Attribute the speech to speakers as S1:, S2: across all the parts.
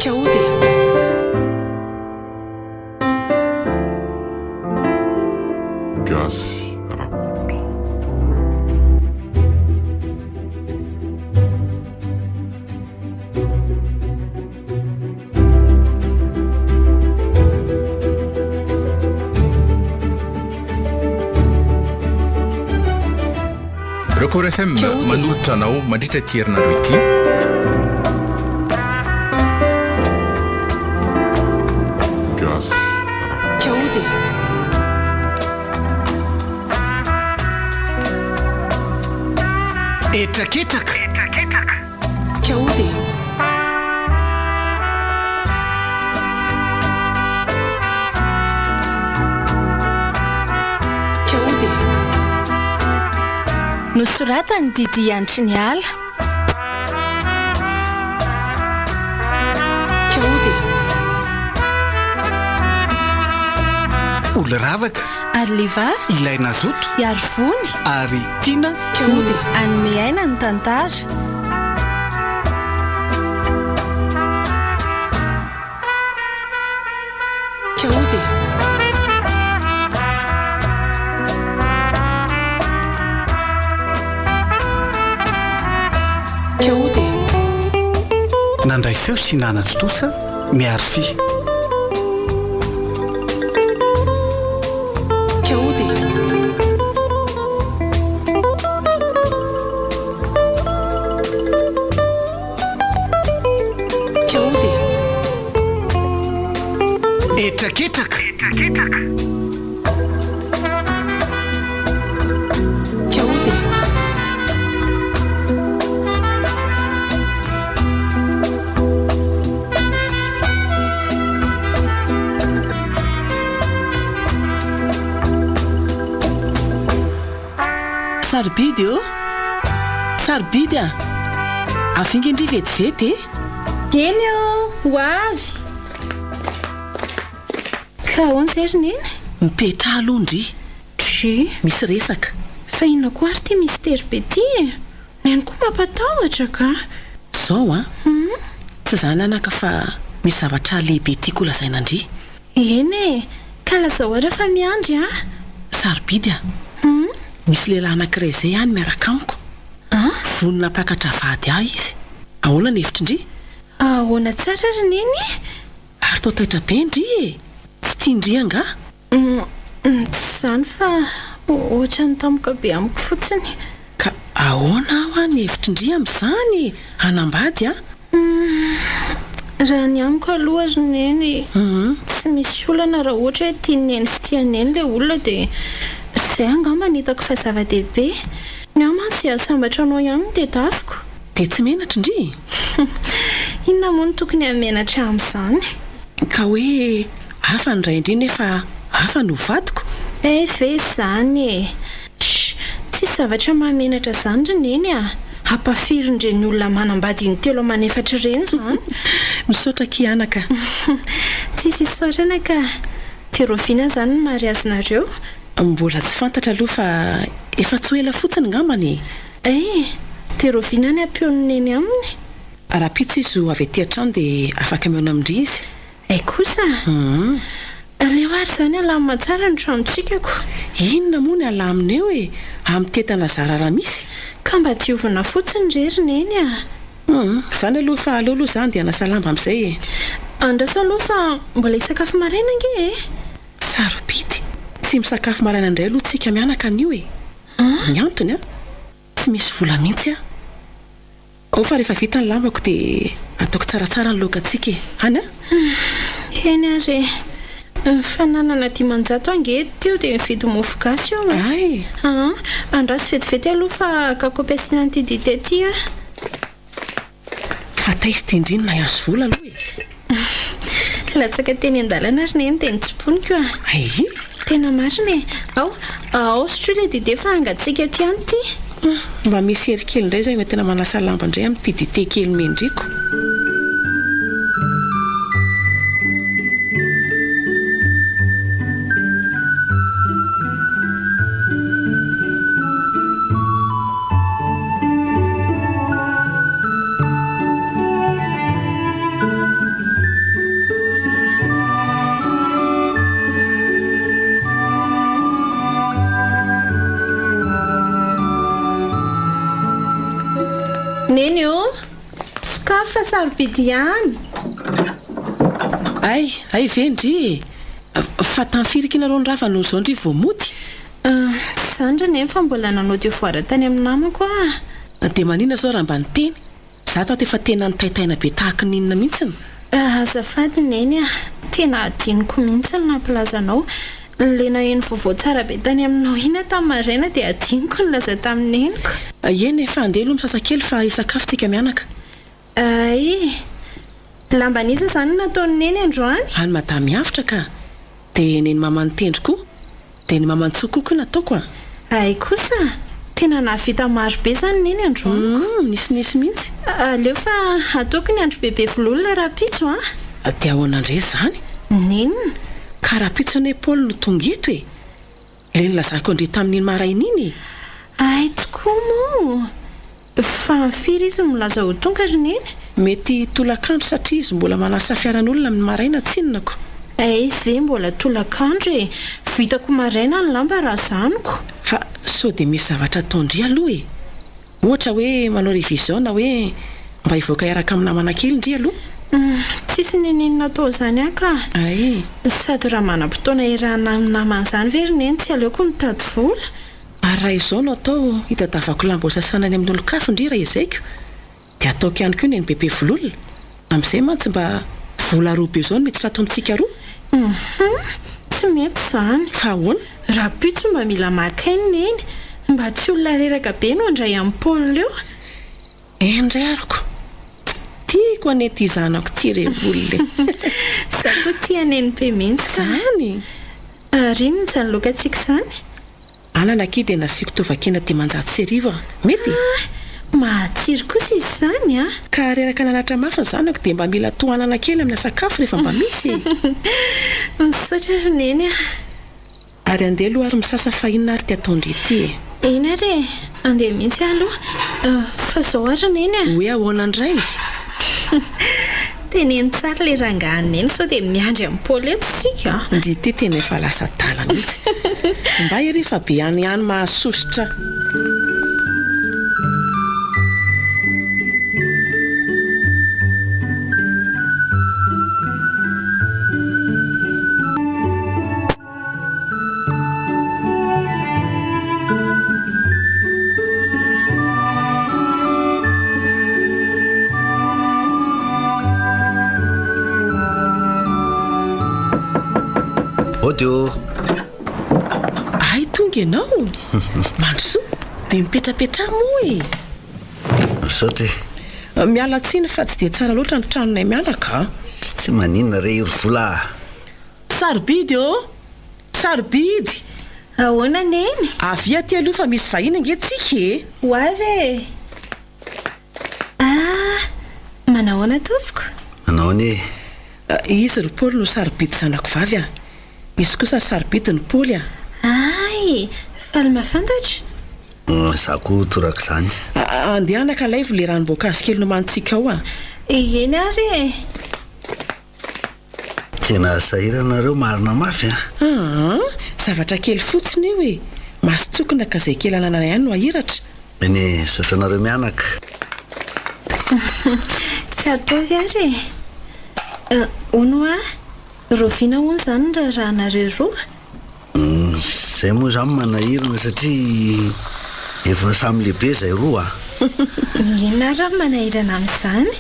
S1: Kaody.
S2: Gasy Rakoto.
S3: Record FM manolotra anao mandritra ty herinandro ity.
S2: Gasy
S1: Kaody.
S4: Etraketraka.
S1: Kaody. Kaody.
S5: Nosoratany Didi Andry ny ala.
S1: Kaody.
S4: Oloravaka
S5: Ary liva
S4: ilaina zoto
S5: iary vony
S4: ary tiana
S1: Kaody.
S5: anome aina ny tantara.
S1: Kaody. Kaody.
S4: nandray feo sy nanatotosa miaro fi.
S1: Kaody. Kaody.
S4: Etraketraka.
S1: Kaody.
S6: Sarobidy ô sarobidy a avinga indry vetivety
S5: Eny o hoavy. Ka ahoana zay ry neny?
S6: mipetra alondry
S5: Try
S6: misy resaka
S5: fa inona koa ary ty mystère be ty e. Neny koa mampatahotra ka.
S6: zao a tsy zany anaka fa misy zavatra lehibe tiako lazainandry.
S5: Eny e, ka lazao ara fa miandry a.
S6: Sarobidy a misy lehilahy anankiray zay ihany miaraka amiko vonona mpakatra vady ahy izy. Ahoana ny hevitry indry
S5: Ahoana tsara ry neny?
S6: ary tao taitra be indry e tsy tiandry anga
S5: Tsy zany fa ohatra ny tamoka be amiko fotsiny.
S6: ka ahoana aho a ny hevitry indry amin'izany hanambady a
S5: Raha ny amiko aloha ry neny tsy misy olana raha ohatra hoe tianeny sy tianeny le olona dia zay angamba ny hitako fa zava-dehibe. Ny aho mantsy sambatra anao ihany dia tafiko.
S6: dia tsy menatra indry
S5: Inona moa no tokony hamenatra amin'izany?
S6: ka hoe hafa ny ray indry nefa hafa no vadiko.
S5: Ve zany e. Tsy zavatra mahamenatra zany ry neny a. Hampafirin-dre ny olona manambady ny telo amanefatra ireny zany.
S6: misaotra kianaka
S5: Tsisy isaorana ka teroviana zany ny mariazinareo.
S6: mbola tsy fantatra aloha fa efa tsy ho ela fotsiny ngambany.
S5: Teroviana ny ampiony neny aminy.
S6: raha pitsy izy ho avy aty an-trano dia afaka miaona amindry izy.
S5: Kosa aleo ary zany alamina tsara ny tranotsikako.
S6: Inona moa ny alamina eo e amin'ny tetana zarara misy.
S5: Ka mba diovina fotsiny rery neny a.
S6: Zany aloha fa aleo aloha zany dia nasalamba amin'izay e.
S5: Andrasa aloha fa mbola hisakafo maraina nge e.
S6: Sarobidy tsy misakafo maraina indray aloha tsika mianaka an'io e. Ny antony a tsy misy vola mihitsy a. Ao fa rehefa vita ny lambako dia ataoko tsaratsara ny laokantsika e. Hany a
S5: Eny ary fa nanana 500 ange teo dia mividy mofo gasy eo.
S6: ay
S5: Andrasy vetivety aloha fa kakopy-asiana an'ity dite ty a.
S6: fa taizy tindriny mahazo vola aloha e.
S5: Latsaka teny an-dalana ary neny dia nitsiponiky a.
S6: ay
S5: Tena marina e. Ao sotro le dite fa angatsika ty any ty.
S6: mba misy hery kely indray zay mety tena manasa lamba indray amin'ity dite kely mendriko.
S5: neny io sokafo fa sarobidy ihany.
S6: ay vendry fa tamfirika inareo ny raha fa noho izao ndry voamody.
S5: Zandra neny fa mbola nanao devoara tany amin'ny namako
S6: dia manina zao raha mba niteny za tao efa tena nitaitaina be tahaka ninona mihitsiny.
S5: Azafady neny tena adiniko mihitsy ny nampilazanao. Lena eny vaovao tsara be tany aminao ina tamin'ny maraina dia adiniko ny laza tamin'ny neniko.
S6: Eny efa andeha aloha misasakely fa hisakafotsika mianaka.
S5: Lamba nisa zany nataony neny androany.
S6: Any madamy avitra ka dia neny mamantendry koa dia ny mamantsoa koa nataoko
S5: Ay kosa tena navita maro be zany neny androany.
S6: Nisy mihitsy.
S5: Aleo fa ataoko ny andro bebe vololona raha pitso
S6: dia ahoanandre zany
S5: nenina
S6: ka raha pitsony Paul no tonga eto le nilazako andre tamin'iny maraina iny.
S5: Ay tokoa mo fa firy izy milaza ho tonga ry neny.
S6: Mety tolakandro satria izy mbola manasa fiaran'olona amin'ny maraina tsinonako.
S5: Ve mbola tolakandro vitako maraina ny lamba raha zaniko.
S6: Fa sao dia misy zavatra ataondry aloha ohatra hoe manao révision na hoe mba hivoaka iaraka amin'ny namana kely ndry aloha.
S5: Tsisy nenina natao zany aka. Sady raha manam-potoana irahana amin'ny namana zany very neny tsy aleoko mitady vola.
S6: Ary raha izao no atao hitadavako lamba ho sasanany amin'ny olon-kafo ndry raha izaiko dia ataoko ihany koa neny bebe vololona amin'izay mantsy mba vola roa be izao no mety ratontsika roa.
S5: Tsy mety zany.
S6: Fa ahoana
S5: raha pitso mba mila makainy neny mba tsy olona reraka be no andray amin'ny Paul eo.
S6: Ndray arako tiako anety izanako ty revolona.
S5: Za koa tia neny be mihitsy
S6: zany.
S5: Rinona zany lokantsika zany.
S6: Ananaki dia nasiako tovakena dimanjato sy arivo mety.
S5: Mahatsiry kosa izy zany
S6: ka reraka nanatra mafiny zanako dia mba mila tohanana kely amin'ny sakafo rehefa mba misy.
S5: Misaotra ry neny
S6: ary andeha aloha ary misasa fa inona ary ty ataondry ity
S5: ina re andeha mihitsy aloha fa zao ary neny
S6: hoe ahoana indray.
S5: Teneny tsara le rangahy neny sao dia miandry amin'ny Paul eto sika
S6: ndry ty tena efa lasa tala mihitsy. Mba ery fa be ihany mahasositra. Ay tonga ianao mandrosoa dia mipetrapetra moa
S7: Misaotra
S6: miala tsiny fa tsy dia tsara loatra ny tranonay mianaka.
S7: Tsy maninona re iry vola.
S6: Sarobidy sarobidy.
S5: Ahoana neny
S6: avy aty aloha fa misy vahiny angentsika
S5: ho avy manahoana tompoko.
S7: Manahoana
S6: izy ry Paul no sarobidy zanako vavy izy kosa sarobidy ny Paul
S5: Ay faly mafantatra.
S7: Zako toraka zany.
S6: Andehanaka laivo le ranom-boankazo kely no manitsika ao
S5: eny ary
S7: tena sahiranareo marina mafy
S6: zavatra kely fotsiny io masotsokona ka izay kely ananana ihany no ahiratra.
S7: Eny saotra anareo mianaka.
S5: Tsy ataovy ary ono roviana hono zany raha anareo roa.
S7: Zay moa zany manahirana satria efa samy lehibe zay roa
S5: Ina raha manahirana amin'izany.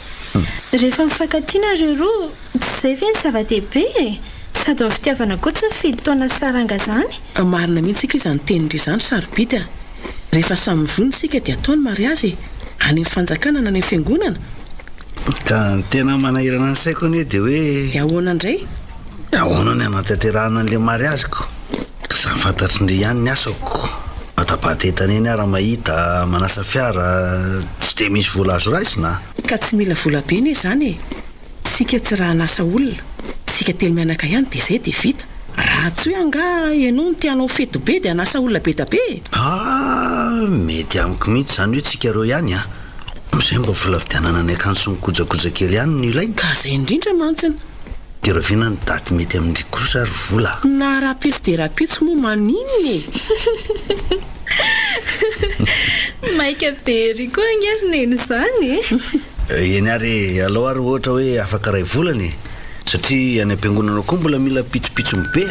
S5: Rehefa mifankatia nareo roa tsy zay ve ny zava-dehibe sady ny fitiavana koa tsy mifidy taona saranga zany.
S6: Marina mihitsy sika izany tenindry izany sarobidy rehefa samy mivony sika dia ataony mariazy any amin'ny fanjakana na any amin'ny fiangonana.
S7: Ka tena manahirana ny saiko anie dia hoe
S6: dia ahoana indray
S7: ahoana ny anatanterahana an'ilay mariaziko. Za fantatry ndry ihany ny asako matapatetany eny ara mahita manasa fiara tsy dia misy vola azo raisina.
S6: Ka tsy mila vola be ne izany sika tsy raha nasa olona sika telo mianaka ihany dia izay dia vita. Raha tsy hoe anga ianao no tianao fety be dia nasa olona be da be.
S7: Mety amiko mihitsy zany hoe tsika reo ihany amin'izay mba vola vidianana ny akanjo sy ny kojakoja kely ihany no ilaina.
S6: Ka izay indrindra mantsina
S7: dia raha viana ny daty mety amin'ny kosa ary vola
S6: na raha-pitsy dia raha-pitsy moa maninona
S5: maika bery koa angeroneny izany
S7: eny ary alao ary ohatra hoe afaka ray volany satria any am-piangonana koa mbola mila pitsopitso be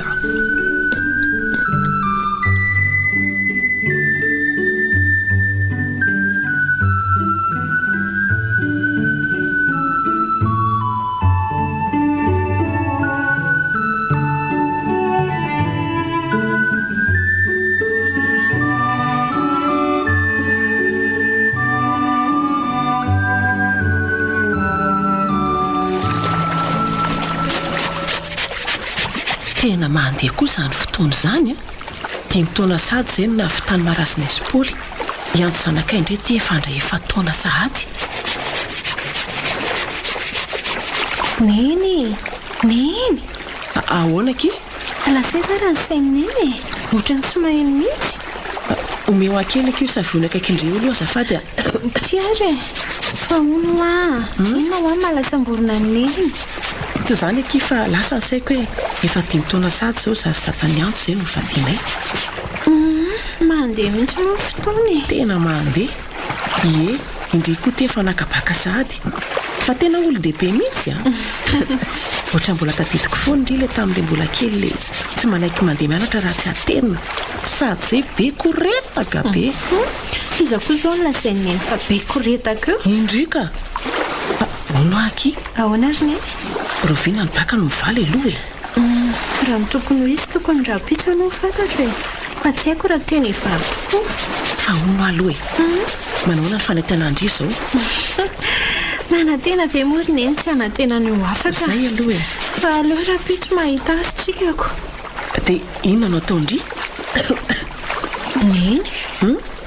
S6: tena mandeha koa izany fotoana izany a dia mitaona sady izay no navitany marasina espoly ianto zanakay indray ty efandra efa taona sahady
S5: neny
S6: ahoana ki
S5: alasay za raha ny sainyneny ohatrany tsy maheno mihitsy
S6: omeo akely akio savony akaikindreo aloha azafady a
S5: tiary fa ono a inona ho a malasamborona neny
S6: tsy izany aky fa lasa ny saiko hoe efa 5 taona sady izao zazy tatany anto izay no fadianay
S5: mandeha mihitsy no fotoana
S6: tena mandeha ie indri koa ty efa nakabaka sady fa tena olo dehibe mihitsy a ohatra mbola tadidiko foana indri le tamin'ilay mbola kely le tsy manaiky mandeha mianatra raha tsy atenina sady izay be koretaka be
S5: iza koa izao no lasaineny fa be koretaka eo
S6: indrika ono aky
S5: ahoana azy neny
S6: rovina ny baka no mivaly aloha
S5: raha mitokony ho izy tokony rapitso no fantatra hoe fa tsy haiko raha tena hivaly tokoa
S6: fa ono aloha manahoana ny fanaitenandry izao
S5: manatena ve mory neny tsy anatena ny ho afaka
S6: zay aloha
S5: fa aleo rapitso mahita azy tsikako
S6: dia inona no ataondry
S5: neny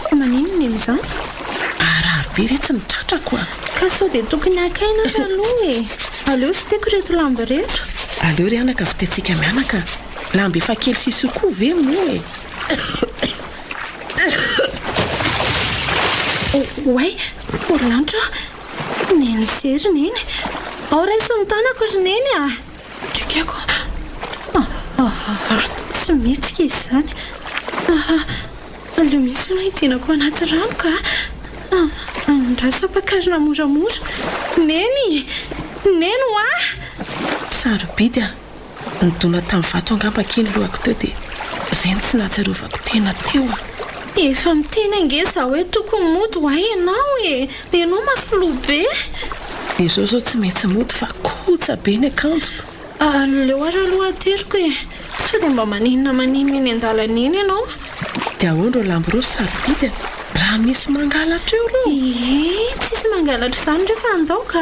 S5: fa manino neny izany
S6: ararobe retsy ny tratrako a
S5: ka sao dia tokony akaina azy aloha aleo fiteko reto lamba reto
S6: aleo ry anaka vitentsika mianaka lamba efa kely sisokoa ve moa
S5: oay orlanitra neny sery neny ao raisy ny tanako izy neny a trikako tsy mihetsika izy izany aleo mihitsy no hitinako anaty rano ka ndrasapakazona moramora neny ho a
S6: sarobidy a nidona tamin'ny vato angambakeny lohako teo dia izay ny tsy nahatsarovako tena teo a
S5: efa miteny angeza hoe tokony mody ho ay ianao ianao mafilo be
S6: dia zao tsy maintsy mody fa kotsa be ny akanjoko
S5: aleo ary aloha ateriko sao dia mba maninona eny an-dalana eny ianao
S6: dia ahoandro lambo ro sarobidy a raha misy mangalatra eo aloha
S5: tsisy mangalatra izany rehefa andaoka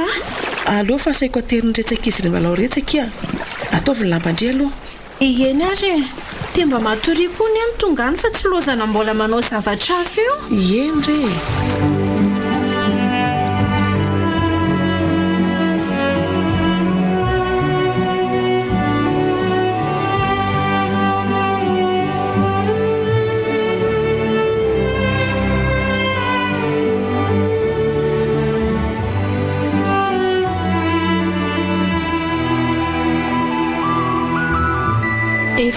S6: aloha fa saiko aterinyretsaka izy ry malao retsaka ataovy ny lamba ndre aloha
S5: eny ary dia mba matory koa ny any tonga any fa tsy lozana mbola manao zavatra hafa eo
S6: endre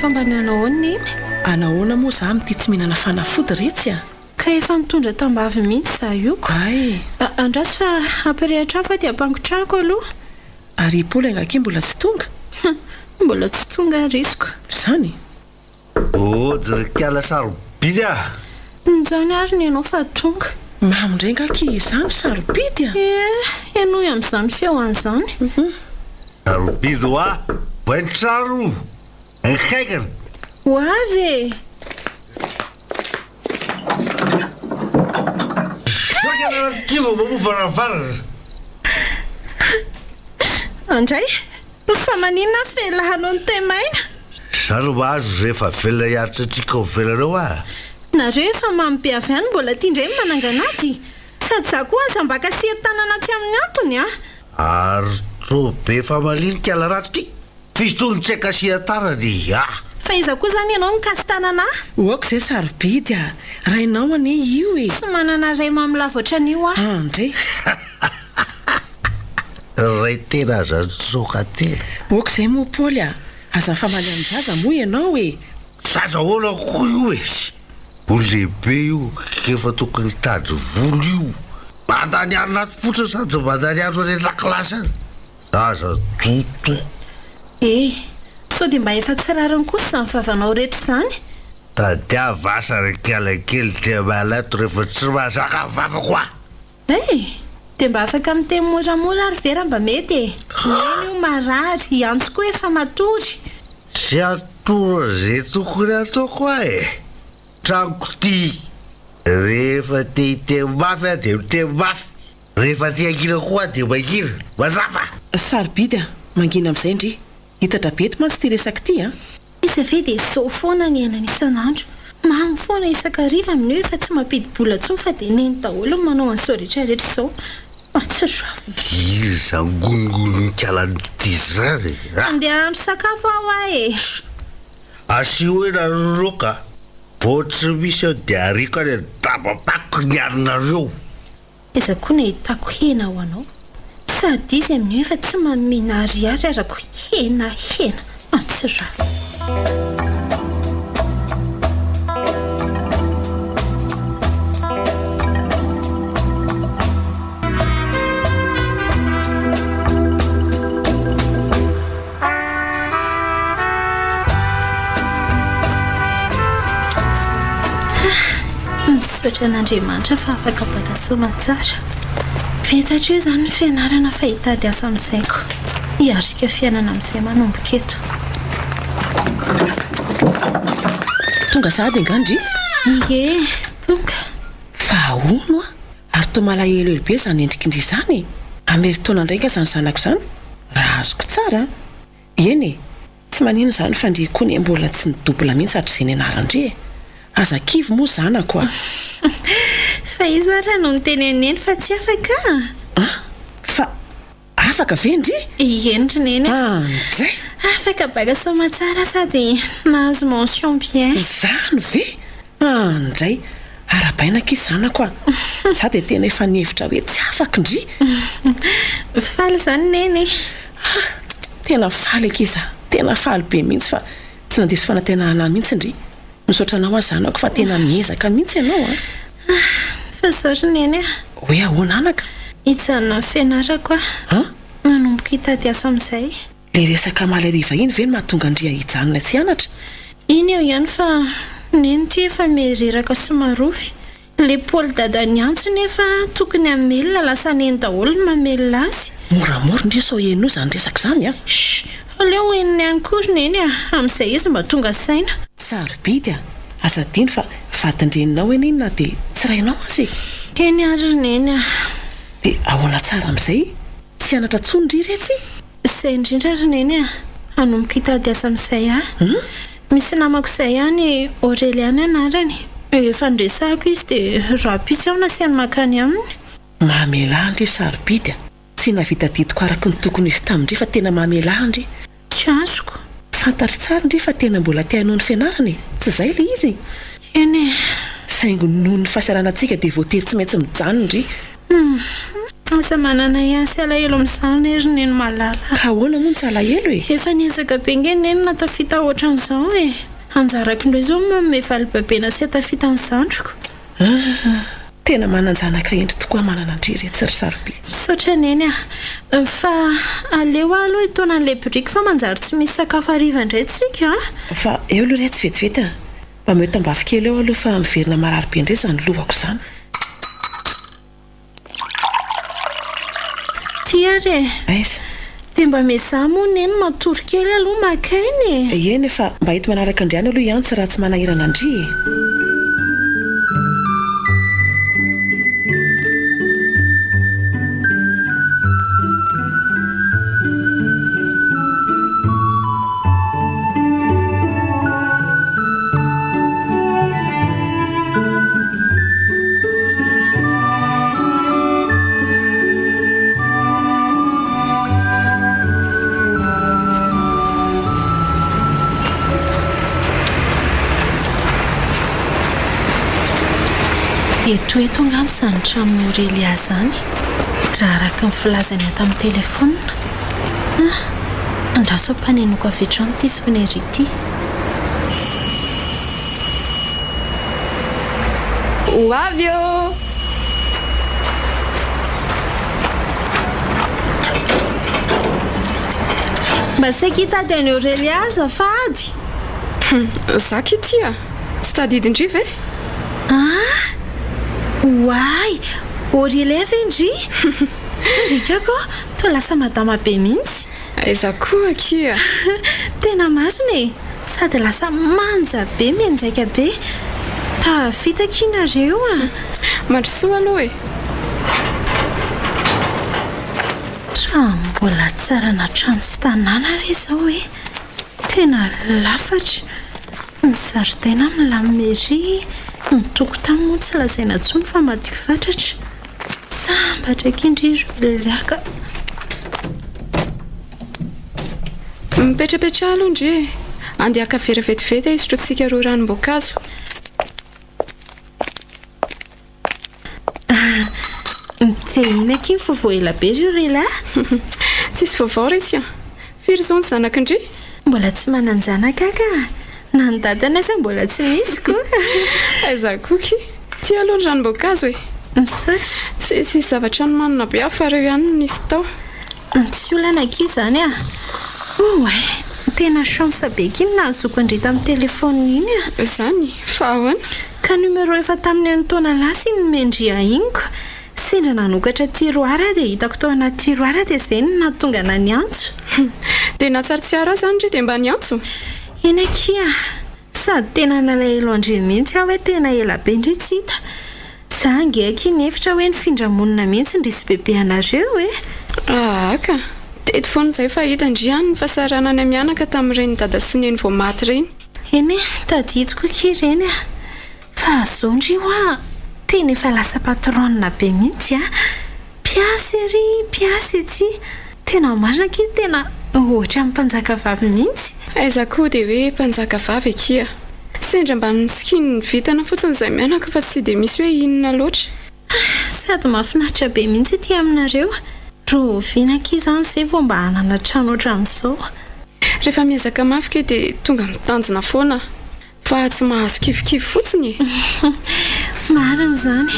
S5: efa mba nanahoana neny
S6: anahoana moa za mity tsy mihinana fanafody retsy a
S5: ka efa mitondra tambavy mihitsy za io
S6: ay
S5: andrasy fa ampirehatra fa dia ampangotrako aloha
S6: ary poly angake mbola tsy tonga
S5: mbola tsy tonga risiko
S6: izany
S7: jerikala sarobidy a
S5: nizany ary ny ianao fa tonga
S6: mamindray ngaky izany sarobidy a
S5: ianao amin'izany feoan'izany
S7: sarobidy ho a voentraro nkaikana
S5: ho avy
S7: kivo mamofanavara
S5: andray fa maninona felahanao ny temaina
S7: zaro azo rehefa velona hiaritra atsika ho velareo a
S5: nareo efa mambe avy any mbola tia indray mananganady sady za koa aza mbaka sian-tanana tsy amin'ny antony a
S7: ary tro be fa malinika ala ratsy ty fizitony tsy akasiatarany
S5: fa iza koa zany ianao nikasitanana
S6: oako izay sarobidy a rainao ane io
S5: tsy manana ray mamilavoatra an'io a
S6: andre
S7: ray tena aza tsoka tena
S6: oako izay moa paoly a aza famaly amin'ny zaza moa ianao
S7: zaza hoana koa io Olo lehibe io efa tokony tady volo io mandany ary naty fotsiny sady mandany andro any lakilasy any aza toto
S5: so dia mba efa tsy rariny kosa ny vavanao rehetra izany
S7: tadia vasa rekalakely dia malato rehefa tsy mahazaka vava koa
S5: dia mba afaka miteny moramora ary vera mba mety eny io marary antso koa efa matory
S7: sy atoro zay tokony ataoko tranoko ty rehefa te hitemafy a dia mitemafy rehefa te angina koa dia mangina mazava
S6: sarobidy mangina amin'izay ndry hitatra bety mantsy ty resaka ty
S5: izy ave dia zao foana ny ainana isan'andro mamy foana isakariva amin'io efa tsy mampidi-bola ntsony fa dia neny daholo manao an'izao rehetrarehetra izao tsy ravo
S7: izy angonongonony kalan'ity zany
S5: andeha andro sakafo aho
S7: asio hoe naroka vao tsy misy ao dia ariko any dabapako ny arinareo
S5: iza koa na hitako hena ho anao sady izy amin'io efa tsy mamina ariary arako hena tsy ravo misotra an'Andriamanitra fa afaka batasoa tsara vetatra io izany ny fianarana fa hitady asa amin'izayko hiarika fiainana amin'izay manomboka eto
S6: tonga sady angandry
S5: tonga
S6: fa ahono ary toa malahelo be izany endrikindry izany ameritaona ndraika izany zanako izany raha azoko tsara eny tsy manino izany fa ndry koa ny mbola tsy nidobla mihitsy hatr'izay ny anarandry aza kivy moa zanako
S5: fa izy ara no nyteneneny fa tsy afaka
S6: fa afaka ve ndry
S5: endrineny
S6: ndray
S5: afaka baka soma tsara sady nahazo mention bien
S6: zany ve ndray arabainaka izy zanako za dia tena efa nihevitra hoe tsy afaka ndry
S5: faly zany neny
S6: tena faly akiza tena faly be mihitsy fa tsy nandeso fanantenahana mihitsy ndry misaotra anao azanako fa tena miezaka mihitsy ianao
S5: fa saotra neny
S6: hoe ahoana anaka
S5: hijanona fianarako nanomboka hitady asa amin'izay
S6: le resaka malariva iny ve ny mahatonga andria hijanona tsy anatra
S5: iny eo ihany fa neny ty efa meriraka sy marofy le paoly dadany antso nefa tokony amelona lasa neny daholo ny mamelona azy
S6: moramora ndry sao enao zany resaka izany
S5: aleo eniny ihany kory neny amin'izay izy mba tonga saina
S6: sarobidy azadiny fa vatindreninao eny iny na dia tsy rainao azy
S5: eny ary neny
S6: dia ahoana tsara amin'izay tsy anatra tsony ndry retsy
S5: izay indrindra ary neny hanomboka hitady asa amin'izay misy namako izay any Aureliana anarany efa ndresako izy dia rapisy aho nasiany makany aminy
S6: mahamelandry sarobidy tsy navita didiko araka ny tokony izy tamindry fa tena mahamelandry
S5: tsy azoko
S6: fantatry tsara ndry fa tena mbola tianao ny fianarany tsy izay le izy
S5: eny
S6: saingo noho ny fahasaranantsika dia voatery tsy maintsy mijanona ndry
S5: asa manana ihany sy alahelo amin'izany ery neny malala
S6: ka ahoana moa ny tsy alahelo
S5: efa niezaka be nge neny natafita ohatran'izao anjarako indray izao manome valibabena sy atafita ny zandroko
S6: tena mananjanaka endry tokoa manana ndry retsy ry saroby
S5: misaotra neny fa aleo aloha hitona n'ilay brika fa manjary tsy misy sakafo hariva indray tsika
S6: fa eo aloha retsy vetivety mba mety ambavy kely eo aloha fa miverina marary be indray zany lohako izany
S5: ty ary
S6: aiza
S5: dia mba mezaha moa neny matory kely aloha makainy
S6: eny efa mba hety manaraka andriany aloha ihany tsy raha tsy manahirana ndry
S5: eto angamba izany tramin'ny Aurelia zany raha araka ny filazany ato amin'ny telefona andraso ampanenoko avy hatrano ity sonnerie ity
S8: ho avy eo.
S5: mba saika hitady any Aurelia azafady.
S8: Zaka ity a tsy tadidindry ve?
S5: Oay Aurelia ve ndry? Andrikako to lasa madama be mihitsy.
S8: Aiza koa kia.
S5: Tena marina e, sady lasa manja be mianjaika be. Tafita kinareo a.
S8: Mandrosoa aloha e.
S5: Mbola tsara na trano sy tanàna re izao e. Tena lafatra. Ny zaridaina milamery. Ny tokotany moa tsy lazaina intsony fa madio fatratra. Sambatra kindry Aurelia.
S8: Mipetrapetra aloha ndry. Andeha kafe vetivety isotrotsika roa ranom-boankazo.
S5: Dia ina ky fovao ela be ry Aurelia?
S8: Tsisy vaovao resy a. Firy izao ny zanakindry?
S5: Mbola tsy manan-janaka ka. Na ny dadana aza mbola tsy misy koa.
S8: Aiza koky. Tia aloha ny ranom-boankazo e.
S5: Misaotra.
S8: Tsy zavatra ny manana be hafa reo ihany no nisy tao.
S5: Tsy olana ky zany a. Oay, tena chance be ky nahazoko indray tamin'ny telefôny iny a.
S8: Zany, fa ahoana?
S5: Ka numéro efa tamin'ny antaona lasy ny mendria ingo. Sendra nanokatra tiroara dia hitako tao anaty tiroara dia izay no nahatonga naniantso.
S8: Dia nahatsaritsiaro azy zany dia mba niantso?
S5: Eny akia, sady tena nalahelo andre mihitsy aho hoe tena ela be indray tsy hita. Za angeaky nefitra hoe nifindra monina mihitsy ndrisy bebe anareo e.
S8: Ka teto foana izay fa hita ndry ihany ny fahasaranany amianaka tamin'ireny dada sy neny vao maty reny.
S5: Eny tadidiko ky ireny a. Fa azao ndry hoa tena efa lasa patronina be mihitsy a. Piasy ery, piasy ety. Tena marina ky tena ohatra mpanjaka vavy mihitsy.
S8: Aiza koa dia hoe mpanjaka vavy akia. Sendra mba nitsikiny ny vitana fotsiny izay mianaka fa tsy dia misy hoe inona loatra.
S5: Sady mahafinaritra be mihitsy ety aminareo. Roviana ky izany izay vao mba hanana trano ohatran'izao.
S8: Rehefa miezaka mafy ke dia tonga mitanjona foana. Fa tsy mahazo kivikivy fotsiny e.
S5: Marina izany.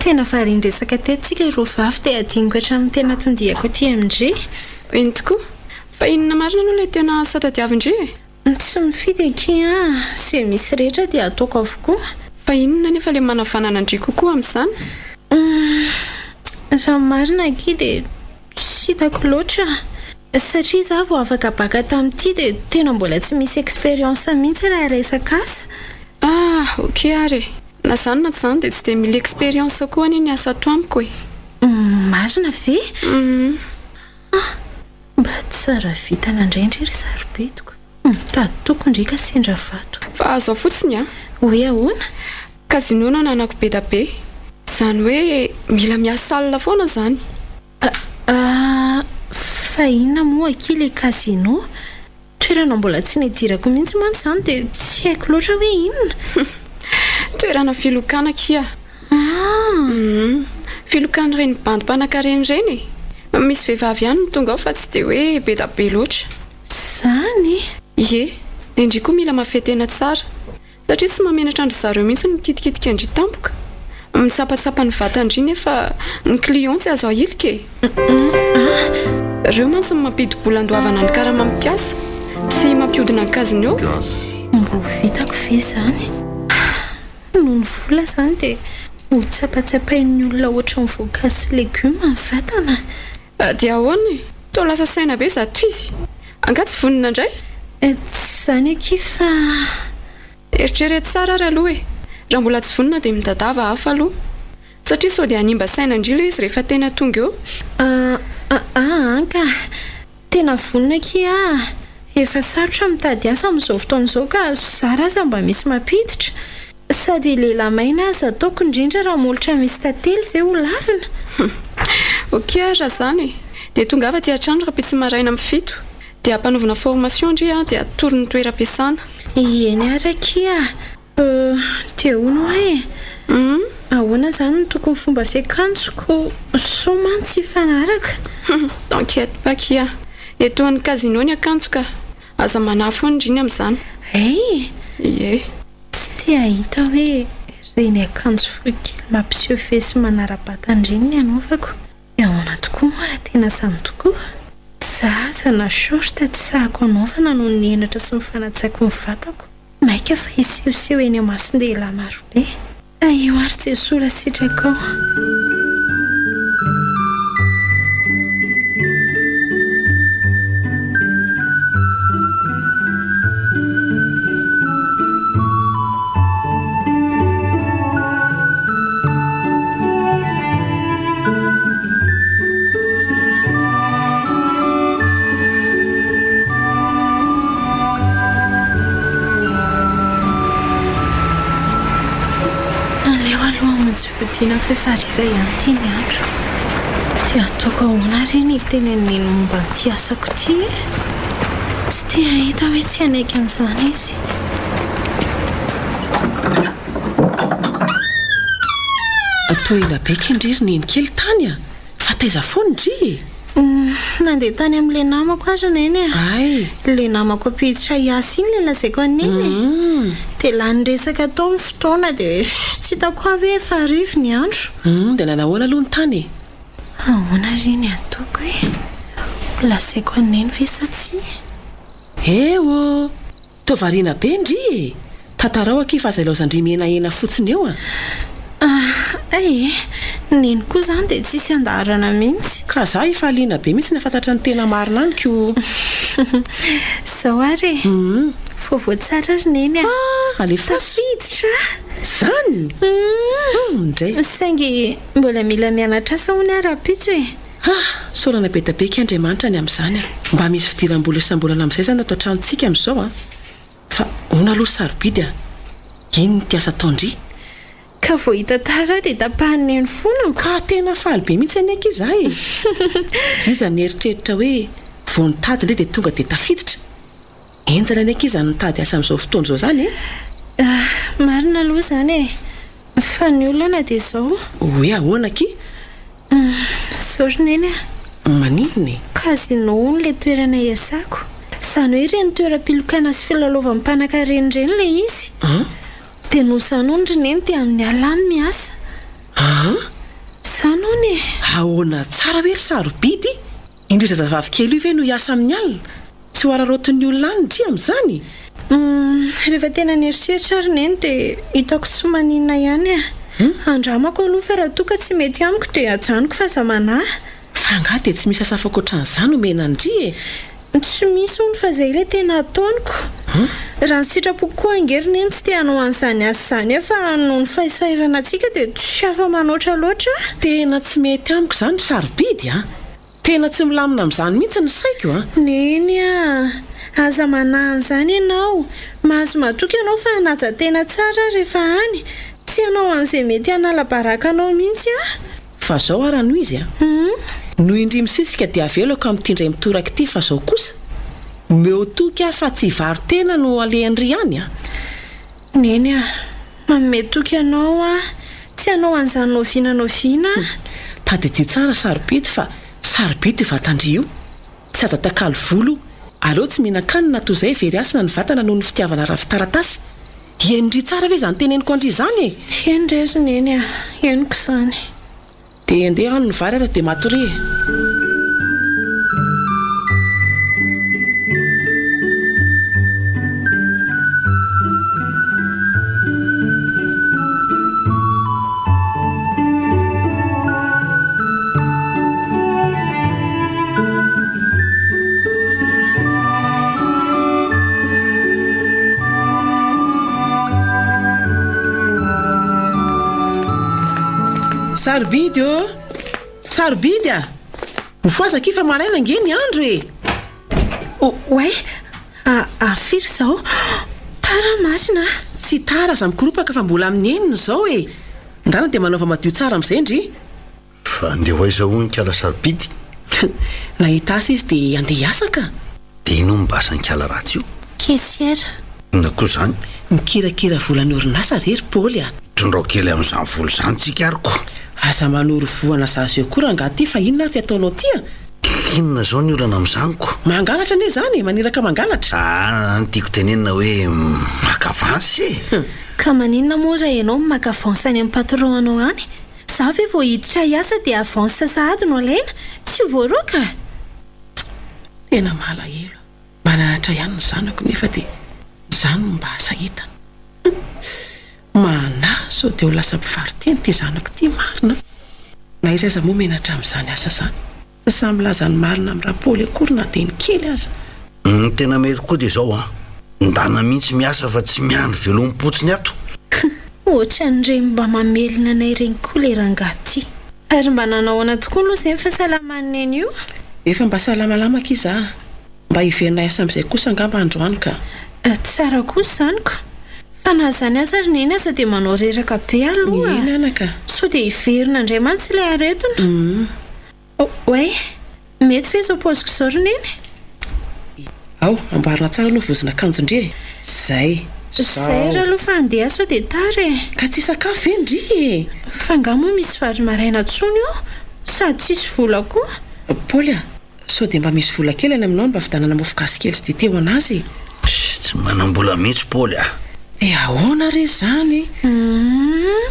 S5: Tena varindresaka tetika ro vavy dia adiniko hatramin'ny tena tondihako aty amindry.
S8: Eny tokoa. Fa inona marina aloha ilay tena satadiavindry e?
S5: Tsy mifidy aky a. Izay misy rehetra dia ataoko avokoa.
S8: Fa inona nefa ilay manavanana andry kokoa amin'izany?
S5: Raha marina aky dia tsy hitako loatra. Satria za vao afaka baka tamin'ity dia tena mbola tsy misy expérience mihitsy raha resaka asa.
S8: Ok ary. Na zany na tsy zany dia tsy dia mila expérience koa ny asa ato amiko e.
S5: Marina ve? Mba tsara vitana indraindray ry saribetiko. Mitady toko ndrika sendra vato.
S8: Fa azo fotsiny a.
S5: Hoe ahoana?
S8: Casino nanako be da be. Zany hoe mila miasa alina foana zany.
S5: Fa inona moa aky ilay casino? Toerana mbola tsy nidirako mihitsy mantsy zany dia tsy haiko loatra hoe inona.
S8: Toerana filokana kia. Filokana ireny bandimpanankareny ireny e. Misy vehivavy ihany no tonga ao fa tsy dia hoe be da be loatra.
S5: Zany?
S8: Ie, dia indry koa mila mafetena tsara. Satria tsy mamenatra andry zareo mihitsy ny kitikitika andry tampoka. Mitsapatsapa ny vatandry nefa ny client tsy azo ahilika e. Ireo mantsy mampidibolan-doavana ny karamampiasa sy mampiodina ny casino.
S5: Mbo vitako ve zany? Noho ny vola zany dia ho tsapatsapain'ny olona ohatra ny voankazo sy legioma ny vatana.
S8: Dia ahoana e? Toa lasa saina be zato izy. Anga tsy vonina indray?
S5: Tsy zany aky fa
S8: eritrereto tsara ary aloha e. Raha mbola tsy vonina dia midadava hafa aloha. Satria sao dia hanimba saina indrila izy rehefa tena tonga eo.
S5: Anka tena vonina aky Efa sarotra mitady asa amin'izao fotoana izao ka zara aza mba misy mampiditra. sady lehilahy maina azy ataoko indrindra raha molotra misy tantely ve ho lavina.
S8: ok aza zany dia tonga ava ty atrandro raha pitsy maraina amin'ny fito dia ampanovana formation ndry a dia atory ny toeram-piasana.
S5: Eny arakia dia hono hoe ahoana zany no tokony fomba fiakanjoko so mantsy hifanaraka.
S8: T'inquiète pas kia eto amin'ny casino ny akanjo ka aza manafo ndriny amin'izany. Ie
S5: tsy tia hita hoe reny akanjo foikely mampiseho fesy manara-batandriny ny anaovako. Ahoana tokoa moa raha tena zany tokoa. Zaza na shorta tsy sahako anaovana noho ny enatra sy mifanatsako ny vatako. Maika fa isehoseho eny amason-dehilahy marobe. Io ary Jesosy sitraka ao. Tsy vodina fefariva ihany ty ny andro dia ataoko ahoana reny teny ny momba ny asako ty tsy tia hita hoe tsy anaiky an'izany izy.
S6: Atao ela be kendrery neny kely tany a fa taiza foana ndry
S5: nandeha tany amin'ilay namako aza neny le namako apiditra hiasa iny le lazaiko aneny dia lany resaka atao ny fotoana dia tsy hitako avy hoe efa arivo ny andro.
S6: dia nanahoana aloha ny tany
S5: ahoana reny ataoko hoe lazaiko aneny ve sa tsy
S6: eo tovariana be ndry tantarao aky fa zailaozandry menahena fotsiny eo
S5: neny koa zany dia tsisy andaharana mihitsy
S6: ka za ifaliana be mihitsy nafantatra ny tena marina any ko
S5: zao ary voavoatsara azy neny
S6: tafiditra zany ndray
S5: saingy mbola mila mianatra asa hony ara-pitso
S6: sorana be tabeka Andriamanitra ny amin'izany mba misy fidiram-bola isam-bolana amin'izay zany atao an-tranontsika amin'izao fa ona aloha sarobidy iny ny tiasa ataondry
S5: ka vao hita tara dia tapahany ny fonako
S6: ka tena faly be mihitsy anaiky izahay iza nieritreritra hoe vao nitady indray dia tonga dia tafiditra enjana anaiky iza nitady asa amin'izao fotoana izao zany
S5: marina aloha zany fa ny olana dia izao
S6: hoe ahoana aky
S5: saorineny
S6: maninony
S5: kazino le toerana iasako zany hoe ireny toeram-pilokana sy filalaovan'ny mpanankareny ireny le izy dia nosanondry neny dia amin'ny alany miasa sanony
S6: ahoana tsara hoe ry sarobidy indry zazavavy kely io ve no hiasa amin'ny alina tsy ho ararotin'ny olona any ndry amin'izany
S5: rehefa tena nieritreritra ary neny dia hitako tsy maninona ihany andramako aloha fa raha toka tsy mety amiko dia ajanoko fa zamanahy
S6: fa nga dia tsy misy asa fakoatran'izany omena ndry
S5: tsy misy ony fa izay ilay tena ataoniko raha ny sitrapoko koa angerina eny tsy te hanao an'izany asa izany efa noho ny fahisairana antsika dia tsy afa manoatra loatra
S6: tena tsy mety amiko izany sarobidy tena tsy milamina amin'izany mihitsy ny saiko
S5: neny aza manahy an'izany ianao mahazo matoky ianao fa hanaja tena tsara rehefa any tsy hanao an'izay mety hanala-baraka anao mihitsy
S6: fa zao ara noho izy no indry misisika dia aveloko amin'ny tindray mitoraka ity fa zao kosa meotoky fa tsy varo tena no alehandry ihany
S5: neny mametoky ianao tsy hanao an'izany noviana
S6: tady dio tsara sarobidy fa sarobidy io vatandry io tsy azo takalo volo aleo tsy mihinan-kanina toy izay very asina ny vatana noho ny fitiavana raha-fitaratasy endry tsara ve zany teneniko andry izany
S5: endrezy neny eniko izany
S6: dia andeha ano ny vary ara dia matory sarobidy sarobidy mifoazaka fa maraina nge ny andro
S5: oe afiry zao taramasina
S6: tsy tara aza mikoropaka fa mbola amin'ny eniny izao e. Ndrana dia manaova madio tsara amin'izay ndry.
S7: Fa andeha ho aiza hoy Nkala sarobidy?
S6: Nahita asa izy dia andeha hiasa ka.
S7: Dia ino mibasa Nkala ratsy io?
S5: Kesiera.
S7: Na koa izany
S6: Mikirakira volan'ny orinasa rery Paoly a.
S7: tondrao kely amin'izany volo izany tsika ary koa.
S6: Aza manoro voana zazo eo koa raha ty fa inona ary ty ataonao ty a?
S7: Inona izao ny olana amin'izany koa?
S6: Mangalatra anie zany, maniraka mangalatra.
S7: Ny tiako tenenina hoe makavansy e.
S5: Ka maninona moa raha ianao maka avansa any amin'ny patron anao any? Za ve vao hiditra hiasa dia avansa sahady no alaina, tsy ho voaroaka.
S6: Tena malahelo. Manaratra ihany ny zanako nefa dia izany no mba asahitana. Sao dia ho lasa mpivariteny ty zanako ty marina. Na izaiza moa menatra amin'izany asa izany. Fa samy laza ny marina amin'ny Paoly akory na dia ny kely aza.
S7: Tena mety koa dia izao ndana mihitsy miasa fa tsy miandry velom-potsiny ato.
S5: Ohatra n'ireny mba mamelona anay ireny koa ilay rangahy ty. Ary mba nanahoana tokoa aloha izay ny fahasalaman'ny io.
S6: Efa mba salamalamaka iza. Mba hiverina asa amin'izay kosa angamba androany ka.
S5: Tsara kosa izany ka. Fa na izany aza ry neny aza dia manao reraka be aloha.
S6: Eny anaka.
S5: Sao dia hiverina indray mantsy ilay aretina. Oe, mety ve izao paoziko izao ry neny?
S6: Ao, amboarina tsara aloha vozina akanjo indri. Zay
S5: raha aloha fa andeha sao dia tara e.
S6: Ka tsy sakafo e ndry e.
S5: Fa angamo misy vary maraina tsony io, sady tsisy vola koa.
S6: Paoly a, sao dia mba misy vola kely any aminao mba vidanana mofo gasy kely sy dite ho anazy.
S7: Tsy manam-bola mihitsy Paoly a.
S6: Dia ahoana re zany?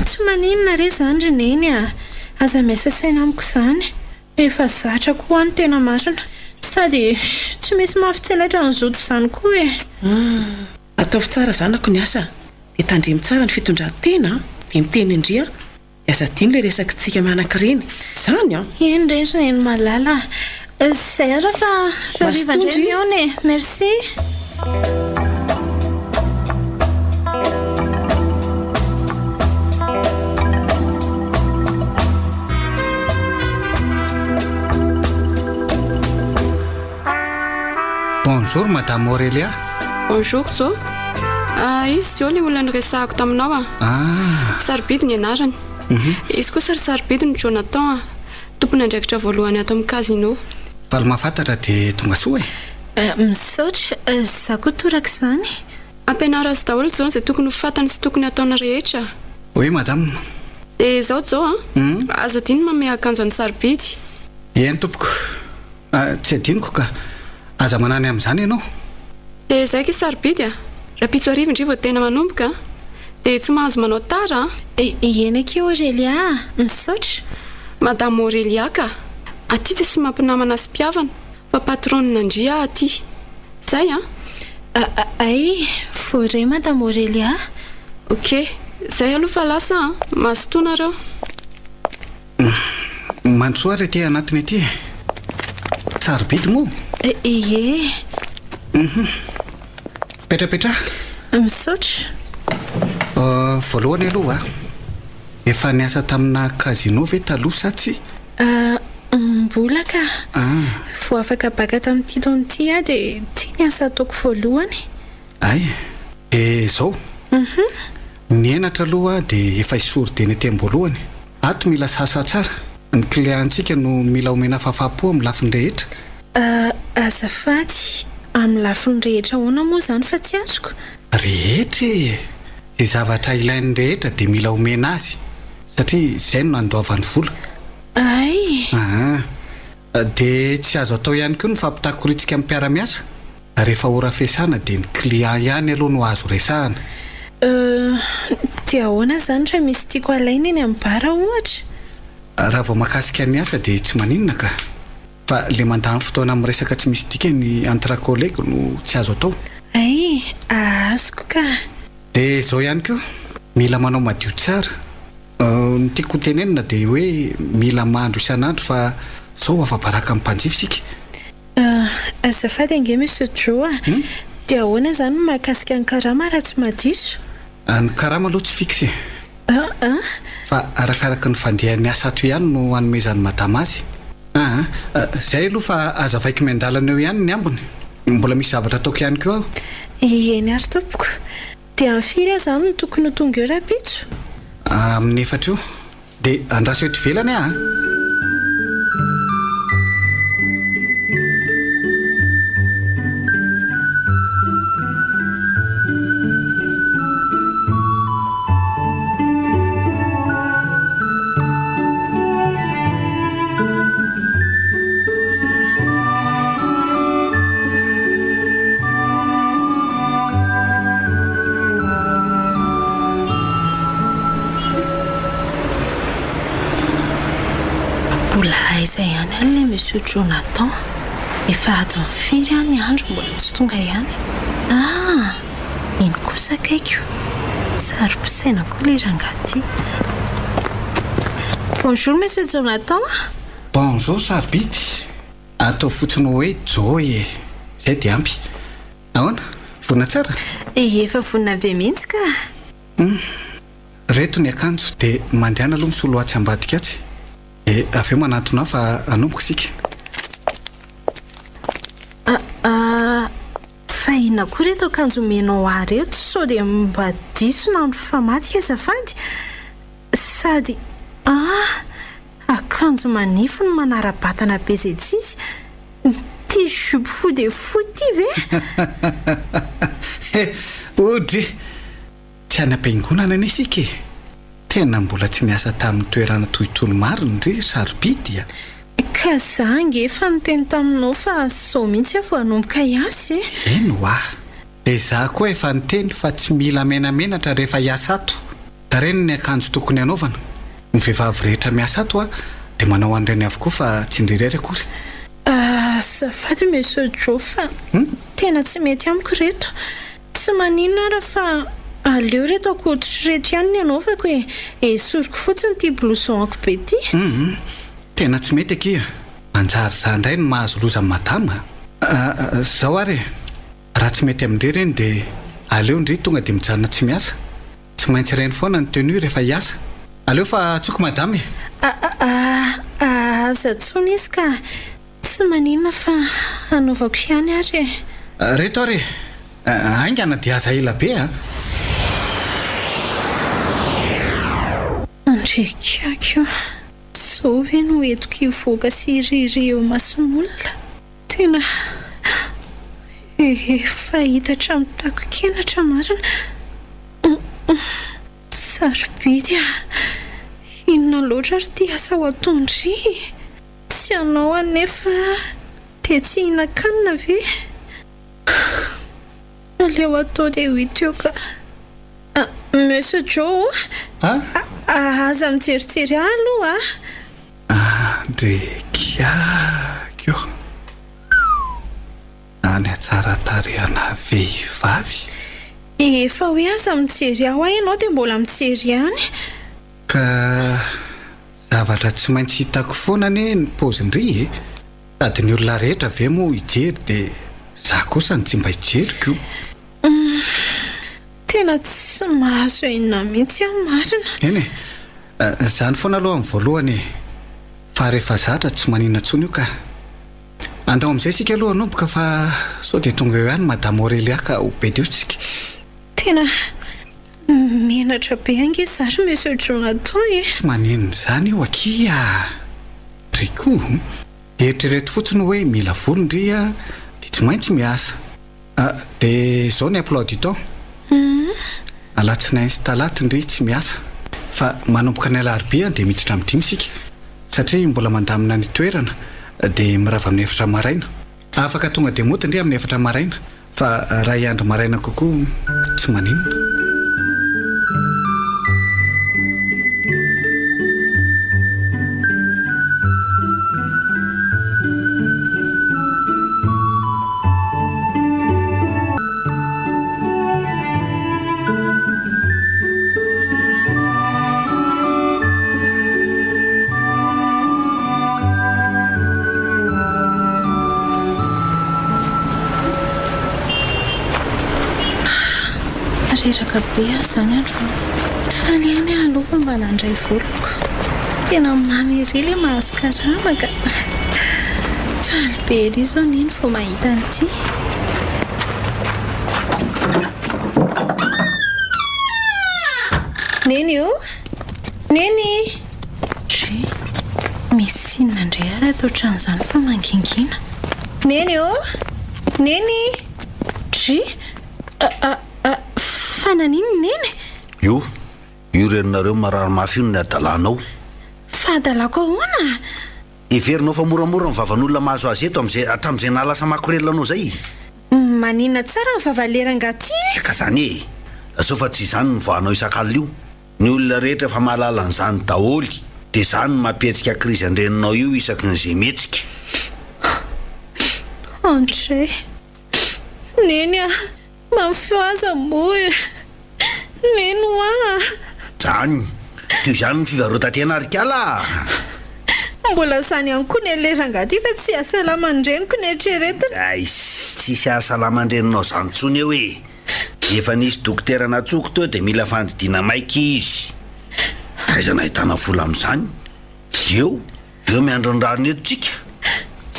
S5: Tsy maninona re zany ry neny a. Aza miasa saina amiko izany. Efa zatra koa ny tena marina. Sady tsy misy mafitselatra ny zoto izany koa e.
S6: Ataovy tsara zanako ny asa. Dia tandremy tsara ny fitondran-tena dia miteny indria. Dia aza dino ilay resakitsika mianakireny. Izany a.
S5: Eny re ry neny malala. Zay ara fa riva indray miaona e. Merci.
S4: Bonjour Madame Aurélia.
S8: Bonjour Zo. Izy zao ilay olona niresahako taminao a. Sarobidy ny anarany. Izy koa sarobidy ny Jonathan, tompony andraikitra voalohany ato amin'ny casino.
S4: Valo mahafantatra dia tonga soa e.
S5: Misaotra, za koa toraka izany.
S8: Ampianara azy daholo izao izay tokony ho fantany sy tokony ataona rehetra.
S4: Oui madame.
S8: Dia izao zao aza dino manome akanjo an'ny sarobidy.
S4: Eny tompoko. Tsy adinoko ka. Aza manany amin'izany ianao.
S8: Dia izay ka sarobidy a. Raha pitso arivo indri vao tena manomboka dia tsy mahazo manao tara.
S5: Eny ake Aurélia, misaotra.
S8: Madame Aurélia ka. Aty tsy sy mampinamana sy mpiavana fa patronina andria aty. Zay a.
S5: Ay, voare Madame Aurélia.
S8: Ok, zay aloha fa lasa mahasotonareo.
S4: Mandrosoa re ty anatiny ety. Sarobidy moa.
S5: Ie.
S4: Petrapetra.
S5: Misaotra.
S4: Voalohany aloha efa niasa tamina casino ve taloha sa tsy?
S5: Mbola ka. Vao afaka baka tamin'ity taona ity a dia tia niasa ataoko voalohany.
S4: Ay, izao. Nienatra aloha dia efa isorodeny ety am-boalohany. Ato mila sasa tsara. Ny clientsika no mila omena fahafapo amin'ny lafiny rehetra.
S5: Azafady, amin'ny lafiny rehetra hoana moa izany fa tsy azoko.
S4: Rehetra e. Izay zavatra ilain'ny rehetra dia mila omena azy. Satria izay no nandoavany vola.
S5: Ay.
S4: Dia tsy azo atao ihany koa ny fampitakoritsika amin'ny mpiara-miasa. Rehefa ora fiasana dia ny client ihany aloha no azo resahana.
S5: Dia ahoana izany raha misy tiako alaina eny amin'ny bara ohatra?
S4: Raha vao makasika ny asa dia tsy maninona ka. Fa le mandany fotoana amin'ny resaka tsy misy dika ny entre collègues no tsy azo atao.
S5: Ay, azoko ka.
S4: Dia izao ihany koa mila manao madio tsara. Ny tiako tenenina dia hoe mila mahandro isan'andro fa izao afa-baraka amin'ny mpanjifa sika.
S5: Azafady ange Monsieur Joe. Dia ahoana izany mahakasika ny karama raha tsy madiso?
S4: Ny karama aloha tsy fixe. Fa arakaraka ny fandehan'ny asa ato ihany no hanomezan'ny madama azy. Zay aloha fa aza vaika miandalana eo ihany ny ambony. Mbola misy zavatra ataoko ihany koa aho.
S5: Eny ary tompoko. dia amin'ny firy aho izany no tokony ho tonga eo rapitso
S4: amin'ny efatra io dia andraso eto ivelany a
S5: izay ihany an'ilay monsieur Jonathan efa adiny firy a ny andro mbola tsy tonga ihany iny kosa akaiko sary-pisaina koa ilay rangahy bonjour monsieur Jonathan
S4: bonjour Saribity atao fotsiny hoe Joy izay dia ampy ahoana vonina tsara
S5: efa vonina be mihitsy ka
S4: reto ny akanjo dia mandehana aloha misoloatsy ambadika atsy avy eo manantona fa anomboka isika
S5: fa inona koa reto akanjo menao ahy reto sao dia mba diso na andro famadika azafady sady akanjo manifo no manara-batana be izay tsisy ty jupe fo dia fo ty ve
S4: odry tsy any-am-piangonana any isika tena mbola tsy niasa tamin'ny toerana tohitolo mariny ry Saribity
S5: ka zange efa niteny taminao fa sao mihitsy aho vo hanomboka hiasy
S4: eno dia za koa efa niteny fa tsy mila menamenatra rehefa hiasa ato tareny ny akanjo tokony hanaovana ny vehivavy rehetra miasa ato dia manao an'ireny avokoa fa tsy indrirery akory
S5: safady monsieur Jo fa tena tsy mety amiko reto tsy maninona ara fa aleo reto akoditry reto ihany ny anaovako esoriko fotsiny ty blouson-ako be ty
S4: tena tsy mety akia manjary za indray no mahazo loza ny madama zao ary raha tsy mety amin'ire reny dia aleo indri tonga dia mijanona tsy miasa tsy maintsy ireny foana ny tenue rehefa hiasa aleo fa tsoko madama
S5: aza tsony izy ka tsy maninona fa anaovako ihany ary
S4: reto ary aingana dia aza ela be
S5: andrekako sao ve no entiko hivoaka sy iriry eo mason'olona tena fahitatra mitakokenatra marina Saribity inona loatra ary ty asa ho ataondry tsy anao anefa dia tsy hinan-kanina ve aleo atao dia ho iteo ka monsieur Jo aza mijeritsery aloha
S4: ndrekiako any atsara tarehana vehivavy
S5: efa hoe aza mijery aho ianao dia mbola mijery ihany
S4: ka zavatra tsy maintsy hitako foana ane ny pozindry sady ny olona rehetra ve moa hijery dia za kosa ny tsy mba hijeriko
S5: tena tsy mahazo ainina mihitsy aho marina
S4: eny zany foana aloha amin'ny voalohany fa rehefa zatra tsy manina ntsony io ka andao amin'izay sika aloha anomboka fa sao dia tonga eo ihany madame Aurélia ka ho be diotsika
S5: tena menatra be ange zary monsieur Jonathan
S4: tsy manenina izany io akia driko eritrereto fotsiny hoe mila volondria dia tsy maintsy miasa dia zao ny emploi du temps alatsinainy sy talatindry tsy miasa fa manomboka ny alarobia dia miditra amin'ny dimy sika satria mbola mandamina ny toerana dia mirava amin'ny efatra maraina afaka tonga dia motindry amin'ny efatra maraina fa raha iandro maraina kokoa tsy maninona
S5: reraka be aho zany andro faly ihany aloha fa mba nandray voloko tena mamy ery ilay mahazo karama ka faly be ery zao niny vao mahita an'ity neny io neny misy inona indray ary atao tran'izany fa mangingina neny io neny fananiny neny
S7: io reninareo marary mafy ino ny adalanao
S5: fahadalako ahoana
S7: iverinao fa moramora mivavan'olona mahazo azy eto hatramin'izay nahalasa makorelanao zay
S5: manina tsara ny vavaleranga-ty
S7: ka zany sao fa tsy izany ny voanao isak'alina io ny olona rehetra fa mahalala n'izany daholy dia izany ny mampihetsika krizy andreninao io isaky nyzay mihetsika
S5: André neny a mafiaza moe neny oa
S7: zany teo izany ny fivarotantena arikala
S5: mbola zany ihany koa ny alerangaty fa tsy asalamandreniko ny eritreretiny
S7: tsisy asalamandreninao zany tsony eo hoe efa nisy dokotera natsoko teo dia mila fandidiana maika izy aizana ahitana vola amin'izany eo miandrondrarony etontsika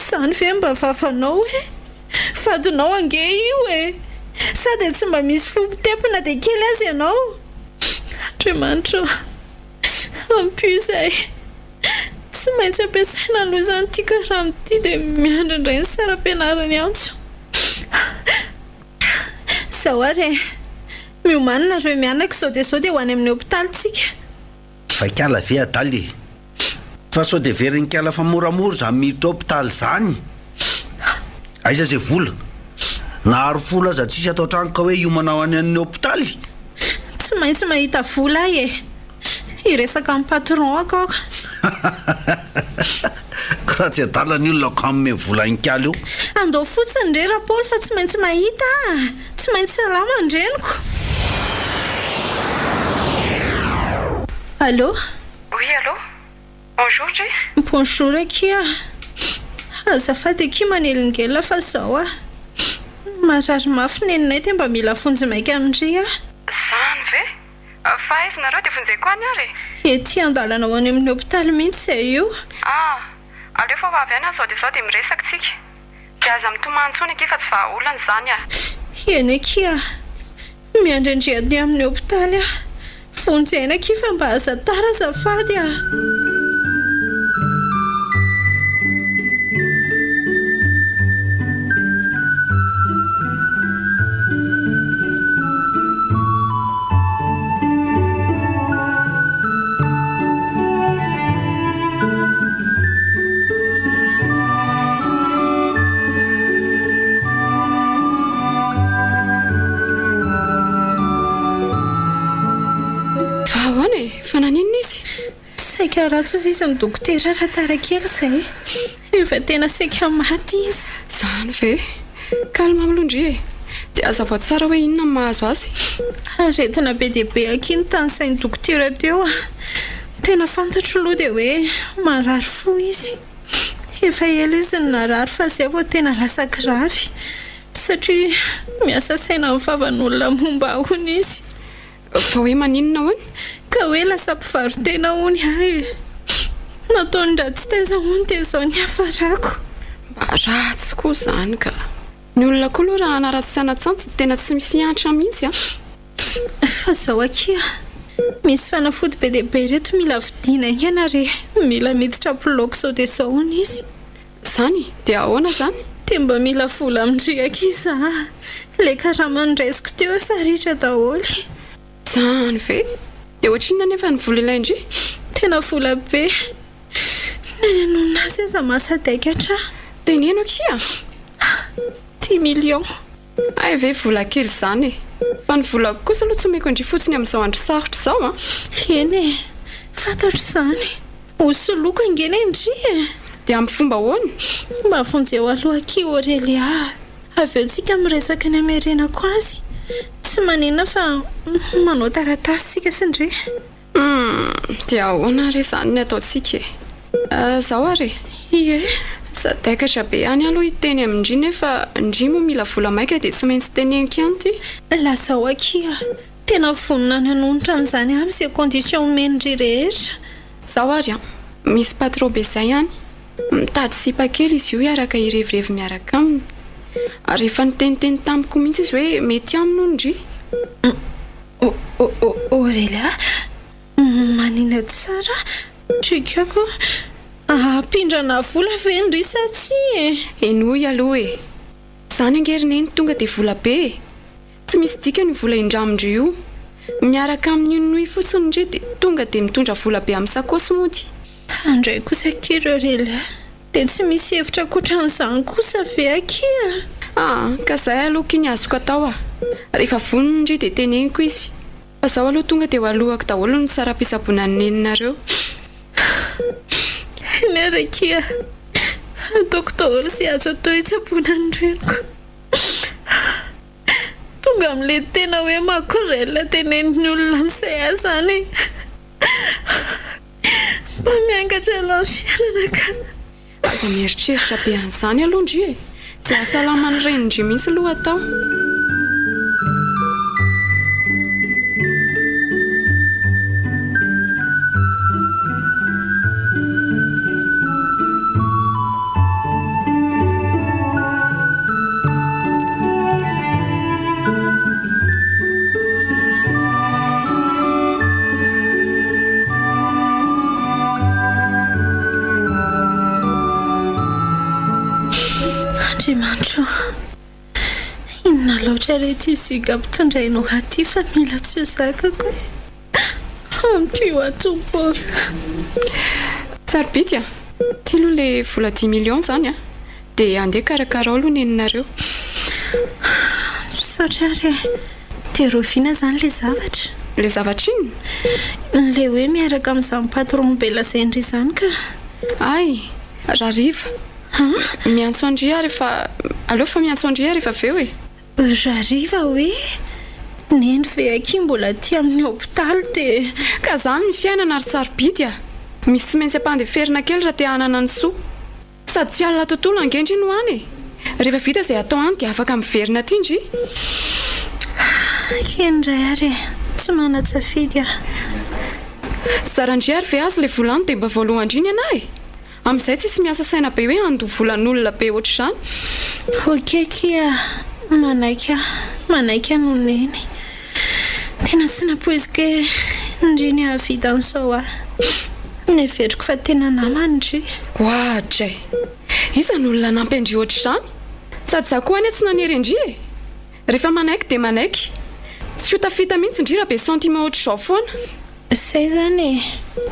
S5: zany ve mba vavanao hoe fadinao ange io e sady tsy mba misy fompitepina dia kely azy ianao andriamanitra ampio zay tsy maintsy ampiasaina aloha zany tia karaha amity dia miandrindray ny saram-pianarany antso zao ary miomanina reo mianaka sao dia ho any amin'ny hopitaly tsika
S7: fa kala ve adaly fa sao dia veriny kala fa moramora zany miditra hopitaly zany aiza zay vola naharo folo aza tsisy atao trano ka hoe io manao any amin'ny hopitaly
S5: tsy maintsy mahita vola ahy e iresaka amin'ny patron akaoka
S7: karaha tsy adala ny olona ko amin'ny vola inkala io
S5: andao fotsiny ndre rapaoly fa tsy maintsy mahita tsy maintsy salama andreniko allo
S8: oui allô bonjour Dre
S5: bonjour akia azafady akia manelingelina fa zao marary mafy neninay ty mba mila fonjy maika amindry
S8: zany ve fa aizy nareo dia vonjeko any ary
S5: ety andalana ho any amin'ny hopitaly mihitsy zay io
S8: aleo fa hoavy any zao dia miresaka tsika dia aza mitomany akia fa tsy vahaolana zany
S5: eny akia miandrendreany amin'ny hopitaly vonjena akia fa mba aza tara azafady
S8: fa naninona izy
S5: saika ratsozy izy ny dokotera raha tarakely zay efa tena saika maty izy
S8: zany ve kalma milondry dia aza vao tsara hoe inona mahazo azy
S5: aretina be dia be akiny tany sainy dokotera teo tena fantatro loha dia hoe marary fo izy efa ela izy ny narary fa zay vao tena lasa gravy satria miasa saina amin'ny vavan'olona momba ahony izy
S8: fa hoe maninona hony
S5: ka hoe lasa mpivarotena hony nataony ndra tsy taiza hony dia zao ny hafarako
S8: mba ratsy koa zany ka ny olona koa aloha raha anaratsy sy anatsanto tena tsy misy antra mihitsy
S5: fa zao akia misy fanafody be dia be reto mila vidiana ingana re mila miditra piloko sao dia zao hony izy
S8: zany dia ahoana zany
S5: dia mba mila vola amindriaka izy le karaha manondraisiko teo efa ritra daholy
S8: zany ve dia ohatrinona nefa ny vola ilay indry
S5: tena vola be nanonona azy aza masadaikatra
S8: dia neno akia
S5: 10 million
S8: ay ve vola kely zany fa ny vola kosa aloha tsy omeko indry fotsiny amin'izao andro sarotra izao
S5: eny fantatro zany osoloako ingena indry
S8: dia amin'ny fomba hoany
S5: mba vonjeo aloha akia Aurelia avy eo tsika miresaka ny amerenako azy tsy manina fa manao taratasy sika sindry
S8: dia ahoana re zany ny ataontsika zao ary
S5: ie
S8: sadaikatra be any aloha hiteny amindry nefa indry moa mila vola maika dia tsy maintsy teneniko ihany ty
S5: lazao akia tena vonina nanonitra an'izany amin'ny zay condition omenindry rehetra
S8: zao ary misy patron be zay ihany mitady sipa kely izy io araka irevirevy miaraka aminy ary efa niteniteny tamiko mihitsy izy hoe mety aminy indry
S5: Aurelia manina tsara trikako apindrana vola ve ndry sa tsy
S8: enoy aloha e zany angerineny tonga dia vola be tsy misy dika ny vola indramindry io miaraka amin'ny nonoy fotsiny indray dia tonga dia mitondra vola be amin'ny sakosy mody
S5: andray kosa kireo rela dia tsy misy hevitra koatran'izany kosa ve akia
S8: ka izay aloha kiny azoko atao rehefa voniny indray dia teneniko izy fa zaho aloha tonga dia ho alohako daholo ny sara-pisaboana ny neninareo
S5: miarakia ataoko daholo sy azo atao hitsaboana ny reniko tonga amin'ilay tena hoe makorela teneniny olona misay azany mba miangatra lao fianana ka
S8: aza mieritreritra be an'izany aloha indry e izay ahasalamany renindry misy aloha atao
S5: Andriamanitra inona loatra rety izyga mpitondrainao aty fa mila tsy ho zakako ampio atompo
S8: sarobity tia aloha le vola 10 million zany dia andeha karakara aloha neninareo
S5: saotra re dia roviana zany le zavatra
S8: iny
S5: le hoe miaraka amin'izany patron be lazaindry izany ka
S8: ay rariva miantso andria rehefa aleoa fa miantso andria rehefa aveo e
S5: rariva hoe neny ve aky mbola aty amin'ny hôpitaly dia
S8: ka zany ny fiainana ary sarobity misy tsy maintsy ampandeferina kely raha tia hanana ny soa sady tsy alina tontolo angendry no any rehefa vita izay atao any dia afaka miverina aty indry
S5: kendray ary tsy mana-tsafidy
S8: zarandry ary ve azo le volany dia mba voalohandriny ana amin'izay tsisy miasa saina be hoe ando volan'olona be ohatr'izany
S5: okekia manaiky no neny tena tsy napoiziko ndriny ahavita an'izao neveriko fa tena namandry
S8: ohatray izan'olona nampy andry ohatr'izany sady za koa any tsy nanery indry rehefa manaiky dia manaiky tsy ho tafita mihitsy indry raha be sentiment ohatr'izao foana
S5: izay zany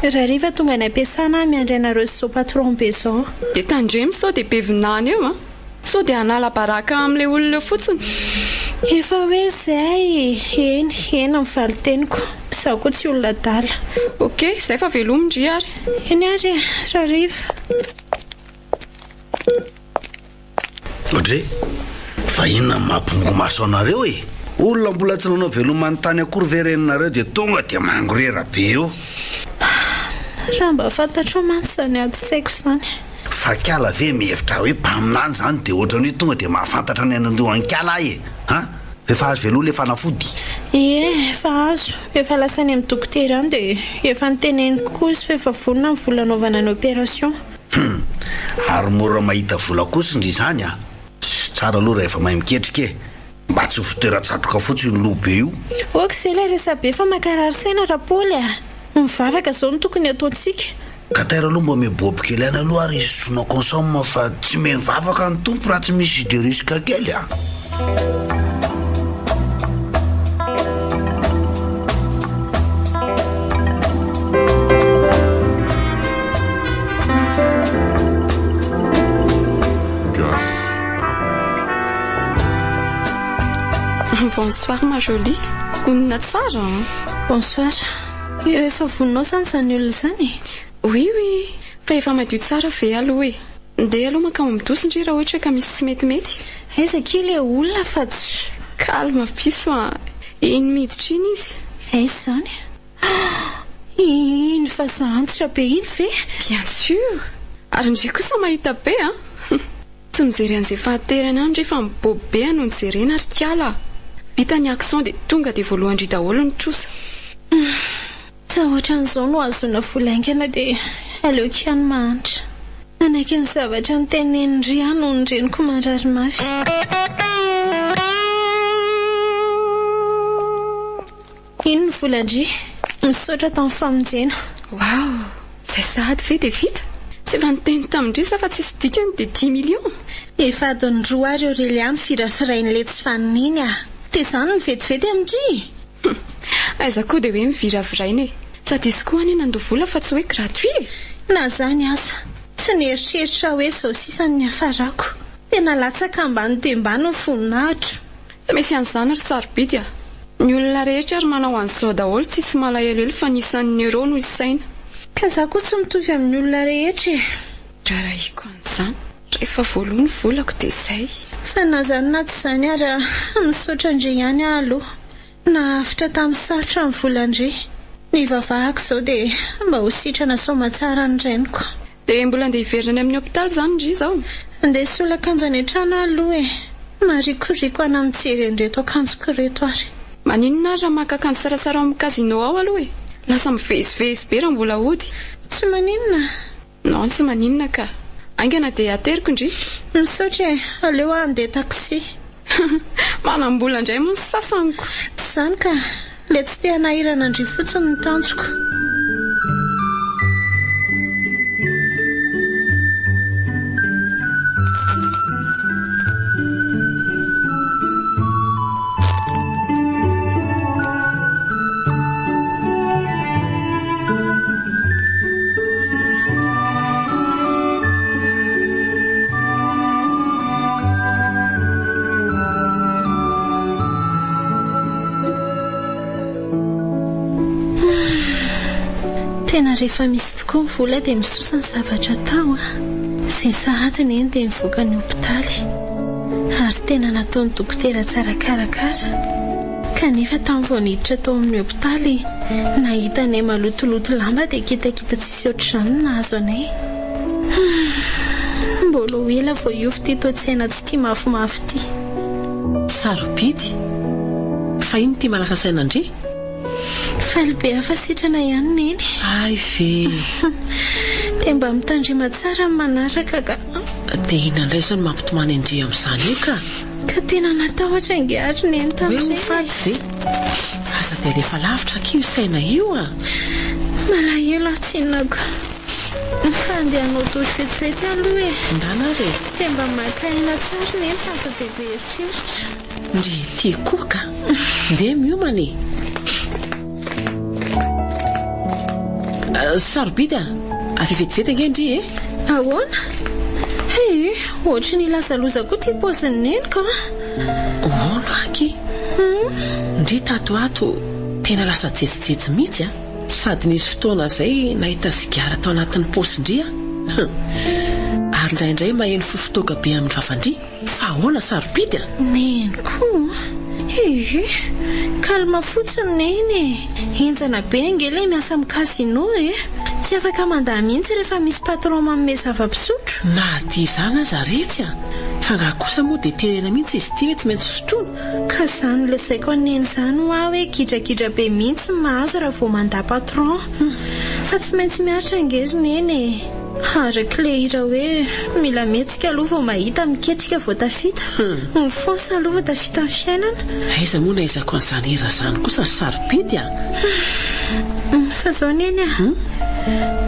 S5: raha riva tonga ny ampiasana miandrainareo zao patron be zao
S8: dia tandremy sao dia be vinany eo sao dia hanala baraka amin'ilay olona eo fotsiny
S5: efa hoe zay eny mivaly teniko zaho koa tsy olona dala
S8: ok izay fa velomindry ary
S5: eny ary raha riva
S7: ohatry fa inona mampimoko maso anareo olona mbola tsy nanao velomany tany akory vereninareo dia tonga dia mangorera be eo
S5: raha mba fantatro mantsy zany ady saiko zany
S7: fa kiala ve mihevitra hoe mpaminany zany dia ohatrany hoe tonga dia mahafantatra ny anandohan-kiala efa azo veloha le fanafody
S5: efa azo efa lasany amin'ny dokotera any dia efa niteneny kokoa izy fa efa vonona ny vola anaovana ny opération
S7: ary mora mahita vola kosa indry zany tsara aloha raha efa mahay miketrika mba tsy ho fitoeran-tsatroka fotsiny loha be io
S5: okzela resa be fa makarary saina rapoly mivavaka zao no tokony ataontsika
S7: ka taira aloha mba mibobo kely any aloha ary izy trona consomme fa tsy me mivavaka ny tompo raha tsy misy de risque kely
S8: Bonsoir ma jolie. Onina tsara
S5: Bonsoir. Efa voninao zany olona zany
S8: Oui fa efa madio tsara ve aloha ndeha aloha makamo midosindry raha ohatra ka misy tsy metimety
S5: aiza kely olona fa tsy
S8: calme piso iny miditra iny izy
S5: aiza zany iny fa zantitra be iny ve
S8: bien sûr ary ndry kosa mahita be tsy mijery an'izay fahaterana any rehefa mibobo be no nijerena ary kiala vita ny action dia tonga dia voalohandry daholo ny trosa
S5: sa ohatran'izao no azona volaingana dia aleoko ihany mahantra nanaiky ny zavatra ny tenenindry ihany no nreniko marary mafy iny ny volandry misaotra tamin'ny famonjena
S8: Wow, izay sahady ve dia vita? Tsy efa niteny tamindrisa fa tsisy dikany dia 10 millions.
S5: Efa adiny 2 ary Aurélia mifirafirain'le tsy faniny a. Dia izany ny vetivety amindry.
S8: Aiza koa dia hoe miviraviraina e. Sady izy koa any nandoa vola fa tsy hoe gratuit.
S5: Na zany aza, tsy nieritreritra hoe izao sisan'ny hafarako. Tena latsaka ambany dia ambany ny voninahitro.
S8: Tsy misy an'izany ry sarobidy a. Ny olona rehetra ary manao an'izao daholo tsisy malahelelo fa nisan'ny euro no isaina.
S5: Ka za koa tsy mitovy amin'ny olona rehetra e.
S8: Drarahiko an'izany. Rehefa voaloha ny volako dia izay.
S5: Fa na zany na tsy izany ary misaotra indray ihany aho aloha. Nahafitra tamin'ny sarotra ny volandre. Ny vavahako izao dia mba ho sitrana soamantsara ny reniko.
S8: Dia mbola andeha hiverina amin'ny hôpitaly izany ndry izao.
S5: Andeha sola akanjo any an-trano aloha e. Marikoriko ana mijery an'ireto akanjoko reto ary.
S8: Maninona ary raha maka akanjo sarasara amin'ny casino ao aloha e. Lasa mivezivezy be raha mbola hody.
S5: Tsy maninona?
S8: Non, tsy maninona ka. Aingana dia ateriko indry.
S5: Misaotra e, aleo aho andeha taxi.
S8: Manam-bola indray moa ny sasaniko.
S5: Tsy izany ka, le tsy te hanahirana andry fotsiny ny tanjoko. Tena rehefa misy tokoa ny vola dia misosa ny zavatra tao a. Izay sahadiny eny dia mivoaka ny hôpitaly. Ary tena nataony dokotera tsara karakara. Kanefa tamin'ny vao niditra tao amin'ny hôpitaly, nahita anay malotoloto lamba dia kitakita tsisy ohatr'izany nahazo anay. Mbola ho ela vao iofy ty toan-tsaina tsy tia mafimafy ty.
S6: Sarobidy, fa iny tia malasa saina ndry?
S5: Faly afa sitrana ihany neny.
S6: Ay ve.
S5: Dia mba mitandrema tsara ny manaraka ka.
S6: Dia ina indray izao no mampitomany indry amin'izany io ka.
S5: Ka tena natahotra ingiahatra neny tamin'izay.
S6: Hoe ho faty ve? Asa dia rehefa lavitra kio saina io a.
S5: Malahelo aho tsinako. Fa andeha hanao tory fetifety aloha e.
S6: Ndana re.
S5: Dia mba maka aina tsara neny fa asa dia be eritreritra.
S6: Ndry tia koa ka. Ndeha miomana e. Sarobidy a, avy vetivety angendry e?
S5: Ahoana? Ohatry ny lazaloza koa ty paoziny neny ka.
S6: Ono aky. Ndry tato tena lasa jetsijetsy mihitsy a. Sady nisy fotoana izay nahita sigara tao anatin'ny paosindry a. Ary indraindray maheno fofotoaka be amin'ny vavandry. Fa ahoana sarobidy a?
S5: Neny koa. Kalma fotsiny neny e. Enjana be angela miasa amin'ny casino e. Tsy afaka mandaa mihitsy rehefa misy patron manome zava-pisotro.
S6: Na dia izany aza retsy a. Fa nga kosa moa dia terena mihitsy izy ty hoe tsy maintsy sotroina.
S5: Ka izany lazaiko aneny izany ho aho hoe gidrakidra be mihitsy mahazo raha vao mandaa patron. Fa tsy maintsy miaritra angezy neny e. Araka le hira hoe mila metsika aloha vao mahita miketrika vao tafita. Mifonsa aloha vao tafita amin'ny fiainana.
S6: Aiza moa naizako an'izany hira izany kosa sarobidy a.
S5: Fa izao neny a.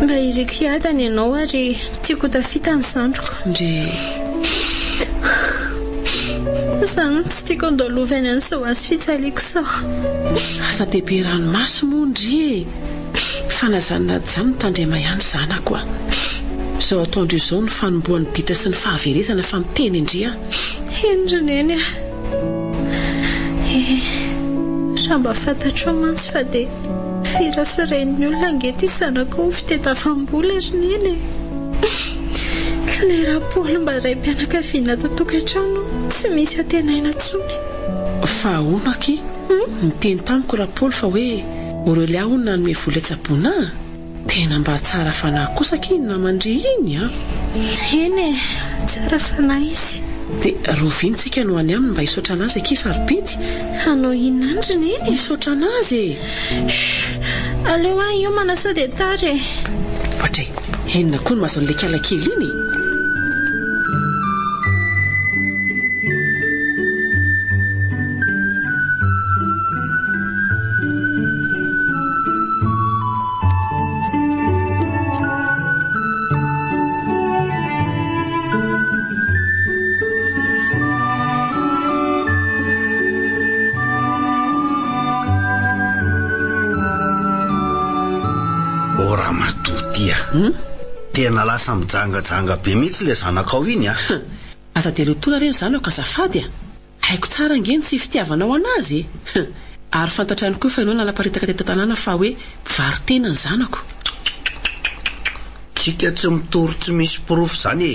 S5: Mba iriko hiadana ianao ary tiako tafita ny zandroko.
S6: Ndre
S5: izany tsy tiako andalovana an'izao azo fitsaliako sao.
S6: Asa dia be ranomasy moa ndry e. Fa nazanona izany mitandrema ihany zanako a. Izao ataondro izao ny fanombohan'ny ditra sy ny fahaverezana fa miteny indry a.
S5: Endry neny a. Raha mba fantatro mantsy fa dia firafirain'ny olona angety zanako ho fitadiavam-bola ry neny e. Ka ilay rapolo mba ray mpianakaviana ato tokantrano tsy misy antenaina intsony.
S6: Fa ahoana aky? Miteny tamiko rapolo fa hoe Aurélia hono nanome vola tsaboina. Tena mba tsara fanahy kosa ky namandry iny a.
S5: Eny e, tsara fanahy izy.
S6: Dia rovintsika no any aminy mba hisaotra anazy aky sarobidy.
S5: Hanao inona andry neny?
S6: Hisaotra anazy.
S5: Aleo ahy io manasao dia tara e.
S6: Patray, enina koa no mahazo an'ilay kalakely iny.
S7: raha matotia tena lasa mijangajanga be mihitsy le zanakao iny
S6: aza dia lotona reny zany ka azafady haiko tsara ngeny tsy fitiavanao anazy ary fantatra ihany koa fa ianao nanaparitaka teto tanàna fa hoe mpivaritena ny zanako
S7: tsika tsy mitory tsy misy pirofo zany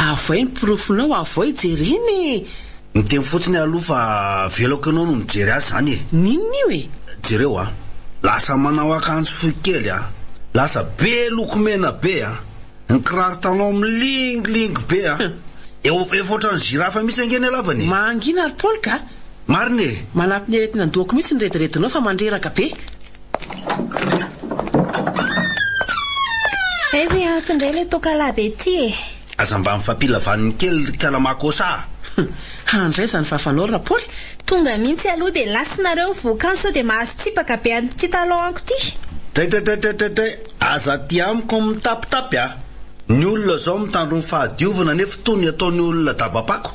S6: avoay ny pirofonao avoay jereny
S7: ny teny fotsiny aloha fa velako ianao no mijery azy zany
S6: ninona io
S7: jereo lasa manao akanjo fohy kely lasa be lokomena be ny kiraro tanao milingilingy be efa ohatrany girafa misy angeny alavany
S6: mangina ary Paul ka
S7: mariny
S6: manampy ny aretina andohako mihitsy ny rediredinao fa mandreraka be
S5: hoe antondray le tokalabe ty
S7: aza mba mifampilavaniny kely kalamakosa
S6: handray zany fafanao ra Paul
S5: tonga mihitsy aloha dia lasinareo vokan sao dia mahazo tsipaka be an'ity talonako ty
S7: aza ty amiko mitapitapy ny olona zao mitandro ny fahadiovana nefa tony ataony olona dabapako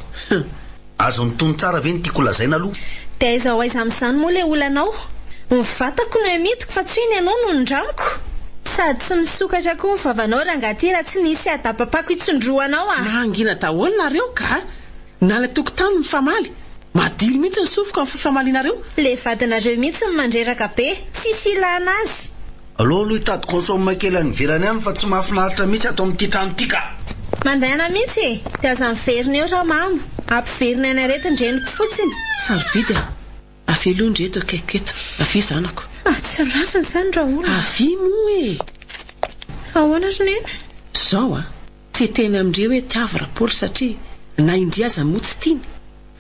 S7: azo nytony tsara ve ny tiako lazaina aloha
S5: dia aiza ho aiza amin'izany moa le olanao mivatako no mitiko fa tsy hoe ny ianao no ndramiko sady tsy misokatra koa ny vavanao rangaty raha tsy nisy adabapako itsondroanao
S6: mangina daholo nareo ka nala tokotany mifamaly madily mihitsy ny sofoka amin'ny fifamalinareo
S5: le vadinareo mihitsy ny mandreraka be tsisy ilana azy
S7: aloha hitady konsoma kely any velany any fa tsy mahafinaritra mihitsy atao amin'ity trano ity ka
S5: mandahana mihitsy dia aza miverina eo raha mamo ampiverina any areti-ndreniko fotsiny
S6: sarobidy avy ndreto akaiko eto avy zanako
S5: tsy rafiny zany raha olona
S6: avy moa
S5: ahoana ronena
S6: zao tsy teny amindre hoe tiava ra Paul satria na indri aza moa tsy tiany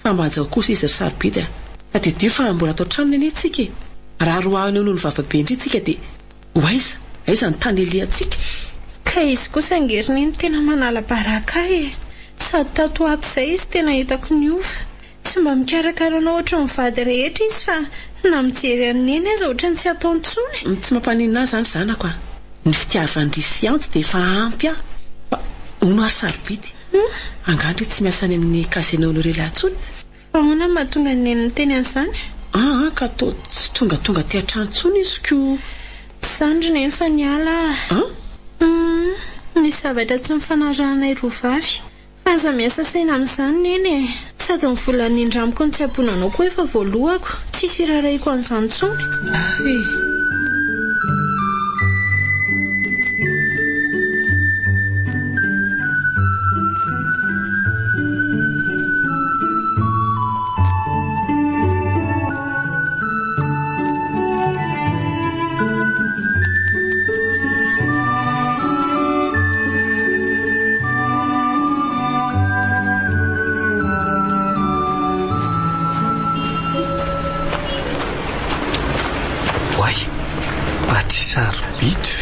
S6: fa mba ajaho kosa izy ry sarobidy fa dia dio fa mbola atao tranony anie tsika raha roahany eo noho ny vavabe indri tsika dia ho aiza ny tany eliantsika
S5: ka izy kosa angerineny tena manala baraka sady tatoato izay izy tena hitako ny ova tsy mba mikarakaranao ohatra mivady rehetra izy fa na mijery amin'eny aza ohatra ny tsy ataontsony
S6: tsy mampaninina zany zanako ny fitiavandrisy antsy dia efa ampy fa ono ary sarobidy angandry tsy miasany amin'ny kazenao relatsony
S5: fa ona mahatonga neniny teny an'izany
S6: ka atao tsy tonga teatrantsony izy ko
S5: sandroneny fa niala ny zavatra tsy mifanarahanay roa vavy fa aza miasa saina amin'izany neny sady mivolany indramiko ny tsy amponanao koa efa voalohako tsisy iraraiko an'izany tsony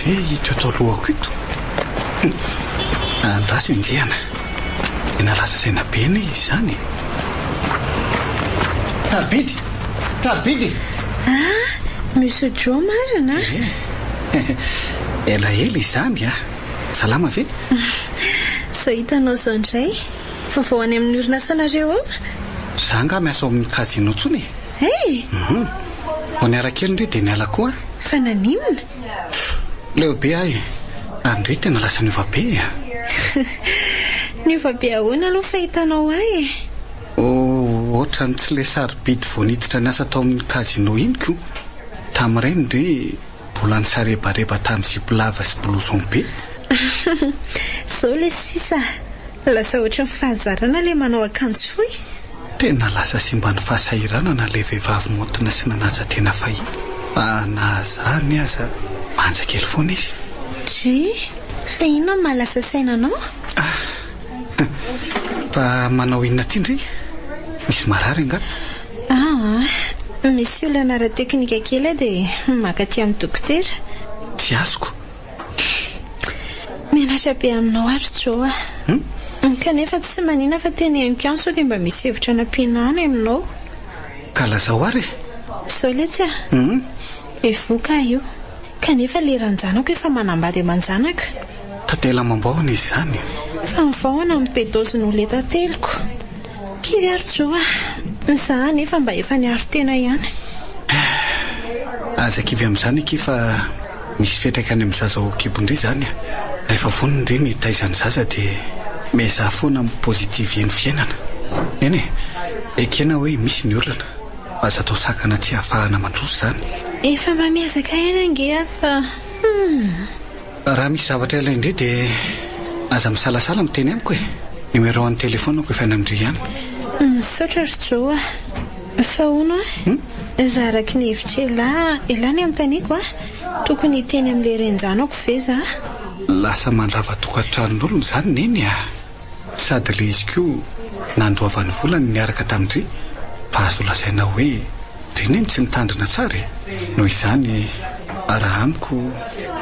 S4: ito atao lohako ito andraso injehana tena lasa saina be ny izy zany Tarbidy
S5: Monsieur Joe marina
S4: elaela izany salama ve
S5: so hitanao zao indray fa vao any amin'ny orinasanareo
S4: za nga miasa amin'ny kazino ntsony ho niala kely ndre dia niala koa
S5: fa nanimona
S4: leobe andre tena lasa niovabe
S5: niovabe ahoana aloha fahitanao
S4: ohatra ny tsy le sarobidy vao niditra ny asa tao amin'ny kazino iny ko tamin'ireny ndre mbola ny sarebareba tamin'ny ziplava sy blouson be
S5: zao le sisa lasa ohatra ny fahazarana le manao akanjo fohy
S4: tena lasa simba ny fahasahiranana le vehivavy montina sy nanaja tena fahiny fa na zany aza manja kely foana izy
S5: fa inona ny mahalasa sainanao
S4: fa manao inona ty ndry misy marary nga
S5: misy olana ara-teknika kely dia makaty amin'ny dokotera
S4: tsy azoko
S5: mianatra be aminao ary jo kanefa tsy manina fa teny hainko ihany sao dia mba misy hevitra nampianany aminao
S4: ka lazao ary
S5: sao letsy evoka io kanefa le ranjanako efa manambady aman-janaka
S4: tatela mambaoana izy zany
S5: fa mivahoana amin'ny bedoziny ho letateliko kivy ary jo za nefa mba efa niaro tena ihany
S4: aza kivy amin'izany eky fa misy fetraka any amin'ny zaza ao kibondry zany a rehefa voniny ndre ny taizany zaza dia mihaza foana amin'ny pozitivy eny fiainana eny ekena hoe misy ny olana aza atao sakana tsy hahafahana mandroso zany
S5: efa mba miazaka ena ange fa
S4: raha misy zavatra ilay indray dia aza misalasala miteny amiko e numéro an'ny telefonako efa namindry ihany
S5: misaotra ry jo a fa ono a raha araky ny hevitra elany anontaniako a tokony hiteny amin'ilay renjanako ve za
S4: lasa mandrava tokantranon'olona zany neny a sady le izy koa nandoavany volany niaraka tamindry fa azo lasaina hoe dreneny tsy nitandrina tsara noho izany raha amiko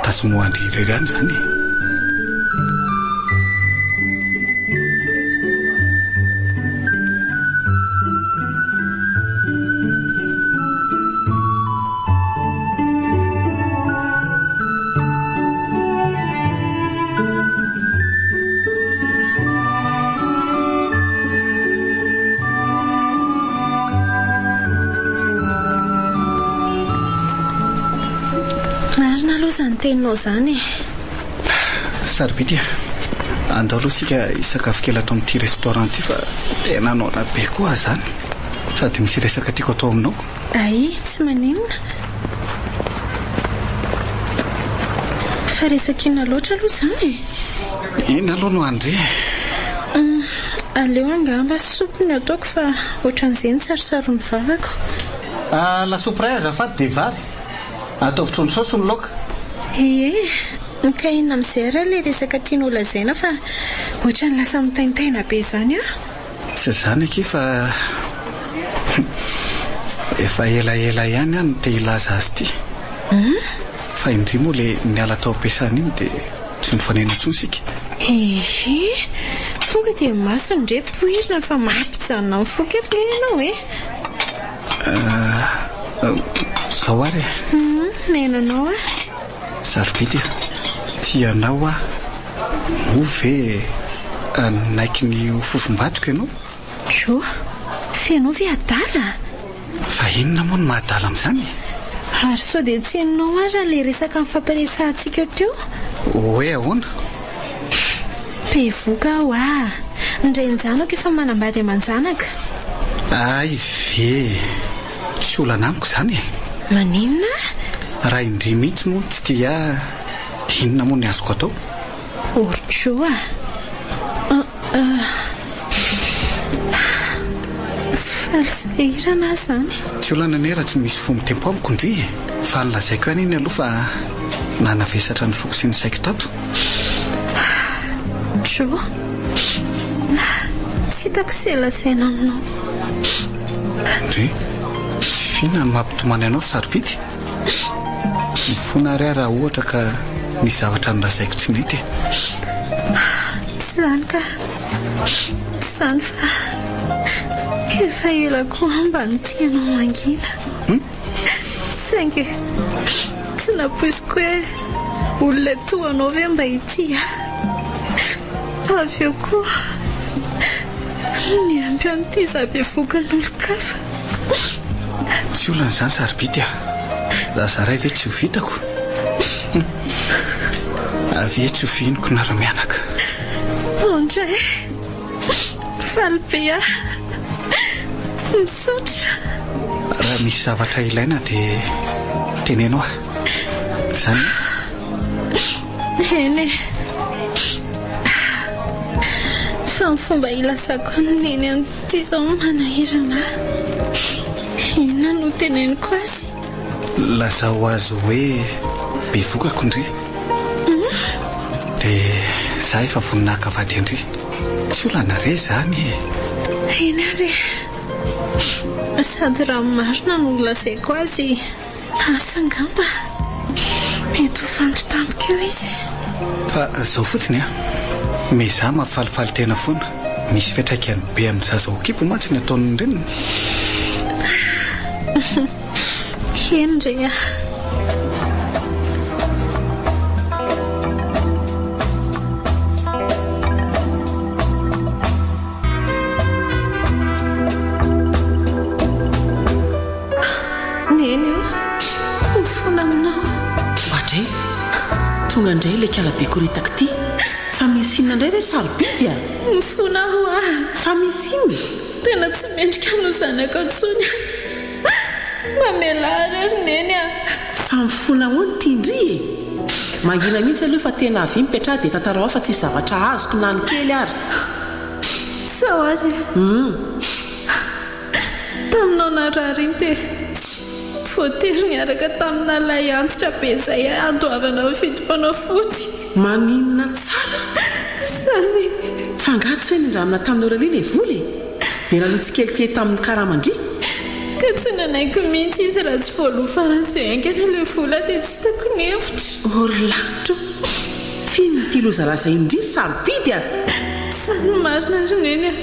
S4: tasimoandry irerany zany
S5: marina aloha zany teninao zany
S4: sarobidy andao aloha sika isakafo kely atao amin'ity restaurant ity fa tena naona be koa zany sady misy resaka tiako atao aminao
S5: ay tsy maninona fa resakina loatra aloha zany
S4: iny aloha no andre
S5: aleo angamba sopony ataoko fa ohatran'izany tsarosaro ny vavako
S4: la soupe azafady dia vary ataovitro ny saosy ny laoka
S5: ka inona amin'izay raha ilay resaka tianao lazaina fa ohatran'ny lasa mitaintaina be zany a
S4: tsy zany aky fa efa elaela ihany any te ilaza azy ity fa indri moa le niala tao ampiasana iny dia tsy nifanena ntsony sika
S5: tonga dia maso ndre poizina fa mampijanona amin'ny foketo le ianao
S4: zao ary
S5: nenanao a
S4: sarobidy tianao a ho ve naiky ny fofombatoko ianao
S5: jo fianao ve adala
S4: fa inona moa no mahadala amin'izany
S5: ary sao dia tsy hainonao azy raha le resaka mifampiresantsika teo
S4: hoe ahoana
S5: be voka aho ndrainjanako efa manambady aman-janaka
S4: ay ve tsy olana amiko zany
S5: maninona
S4: raha indri mihitsy moa tsy tia inona moa ny azoko atao
S5: orjo falsahirana zany
S4: tsy olana ne raha tsy misy fomby tempo amiko indri fa nylazaiko ihany iny aloha fa nanavesatra ny foko sy ny saiko tato
S5: jo tsy hitako selasaina aminao
S4: ndre fina ny mampitomany anao sarobidy mifona ary raha ohatra ka ny zavatra nylazaiko tsy nety
S5: tsy zany ka tsy zany fa efa elako amba ny tianao mangina saingy tsy napoiziko hoe olona toanao ve mba ity avy eo koa niampy amin'ity zabe vokan'olo-kafa
S4: tsy olana izany sarobidy raha zaray ve tsy ho vitako avy e tsy ho fihiniko nara-mianaka
S5: ondray faly be misaotra
S4: raha misy zavatra ilaina dia tenenao zany
S5: eny fa ny fomba ilasako neny an'ity zao manahirana inona no teneniko azy
S4: lazao azy hoe be vokako indri dia za efa voninahaka vady indri tsy olana re zany
S5: eny ary sady raha marina no lazaiko azy asangamba mety ho fanto tamiko eo izy
S4: fa zao fotsiny meza mahafalifaly tena foana misy fiatraikany be amin'ny zaza ho kipo mantsy ny ataon'ny reniny
S5: eny ndray
S1: neny io mifona aminao
S6: ohatray tonga indray ilay kalabe koretako ity fa misy inona indray re sarobidy a
S5: mifona ho ah
S6: fa misy iny
S5: tena tsy mendrika no zanaka tsony mamelary azy neny a
S6: fa mifona hoany tindry e mangina mihitsy aloha fa tena avy mipetraha dia tantarao fa tsisy zavatra azoko na ny kely ary
S5: sao azy taminao narariny te voatery niaraka tamina lay antitra be izay andoavana ny fidimpanao foty
S6: maninona tsara
S5: samy
S6: fangatsy hoe nindramina taminao raliana e voly dia nanotsy kelikely tamin'ny karamandry
S5: ka tsy nanaiko mihitsy izy raha tsy voalofaran'izay aingana ilay vola dia tsy hitako ny hevitra
S6: orlanitro fino ty lozalazay indri sarobidy a
S5: sany marina ry neny a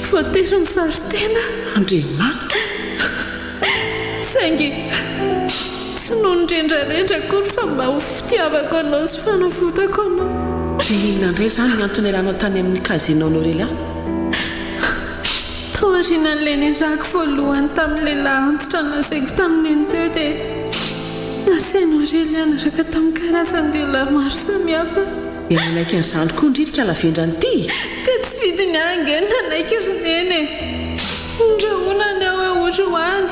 S5: voatery mivaritena
S6: andriamanitra
S5: saingy tsy noho nydrendrarendra kory fa mba ho fitiavako anao sy fanavotako anao
S6: dia inona indray izany ny antony ilanao tany amin'ny kazenao norely a
S5: taoriana n'ilay nirako voalohany tamin'ilay lahantitra nasaiko tamin'ny eny teo dia nasainao rely anaraka tamin'ny karazan-dehilahy maro samihafa
S6: dia nanaiky an'izany koa indridrika lavendrany ity
S5: ka tsy vidiny angeny nanaiky roneny ndrahonany ao ahotra ho any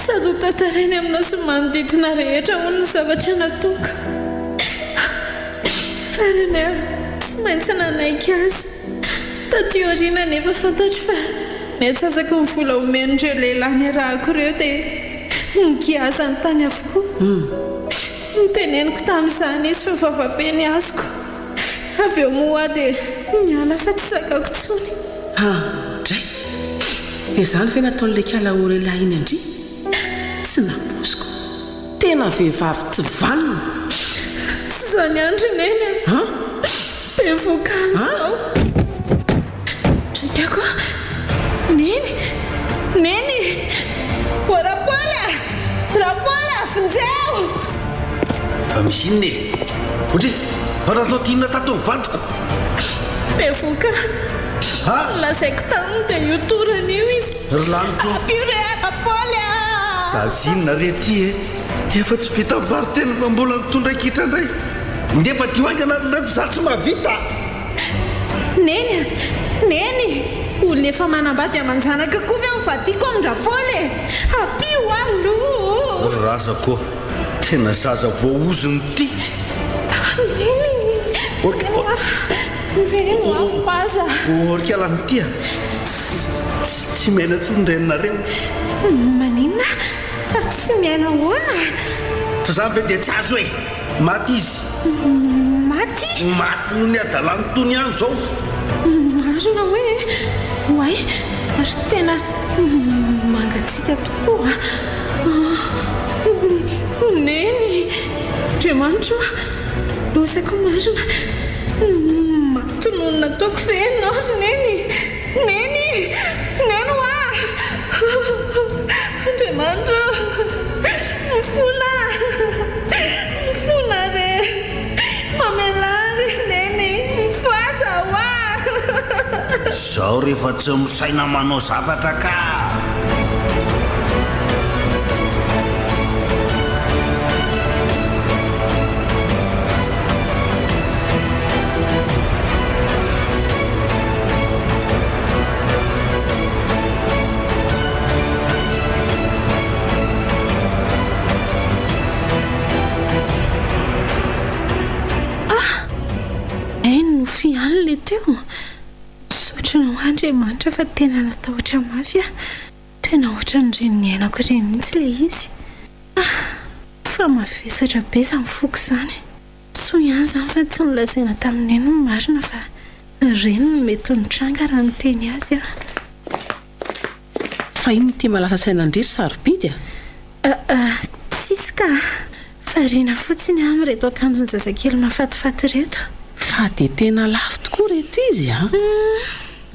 S5: sady ho tatarainy aminao sy manodidina rehetra hono ny zavatra natoka farany a tsy maintsy nanaiky azy tatioriana nefa fantatro fa mety sasaka mivola omenindreo lehilahy ny rahako ireo dia nikiaza ny tany avokoa niteneniko tamin'izany izy fa vavapeny azoko avy eo moa dia miala fa tsy sakako tsony
S6: dray dia izany ve nataon'ilay kalaorelahy iny andry tsy namosiko tena vehivavy tsy valina
S5: tsy zany andry neny be voka amin'izao draikako neny o rapola finjeo
S7: fa misy inona e otri fanatao tiana tato mivantiko
S5: be voka lazaiko taminy dia iotorana io izy
S7: lanitro
S5: apire rapola
S7: zazinona re ty e efa tsy vita mivaritena fa mbola nitondra kitra indray ndefa tio aingana ndray fizatry mavita
S5: neny olona efa manambady amanjanaka koa ve mivadiko amin-drapoly apio aloha
S7: raza koa tena zaza voaozony ty
S5: neny afaza
S7: orkalany ty a tsy miaina tsondrenareo
S5: maninona tsy miaina hoana
S7: fa zany ve dia tsy azo hoe maty izy
S5: maty
S7: ny adalany tony any zao
S5: marona hoe oay ary tena mangatsika tokoa neny andriamanitra losako marina matononona taoko ve enao neny oa andriamanitra mifona re mamelary neny mifaza oa
S7: zao rehefa tsy misaina manao zavatra ka
S5: fianle teo sotrana ho andriamanitra fa tena natao oatra mafy a tena oatra nyreny ainako ireny mihitsy le izy fa mavesatra be za mifoko izany so ihany izany fa tsy nolazaina tamin'eny no marina fa reny no mety nitranga raha noteny azy
S6: fa iny ty malasa sainandriry sarobidy
S5: tsisy ka fariana fotsiny amin'reto akanjony zazakely mahafatifaty reto
S6: fa dia tena lafo tokoa reto izy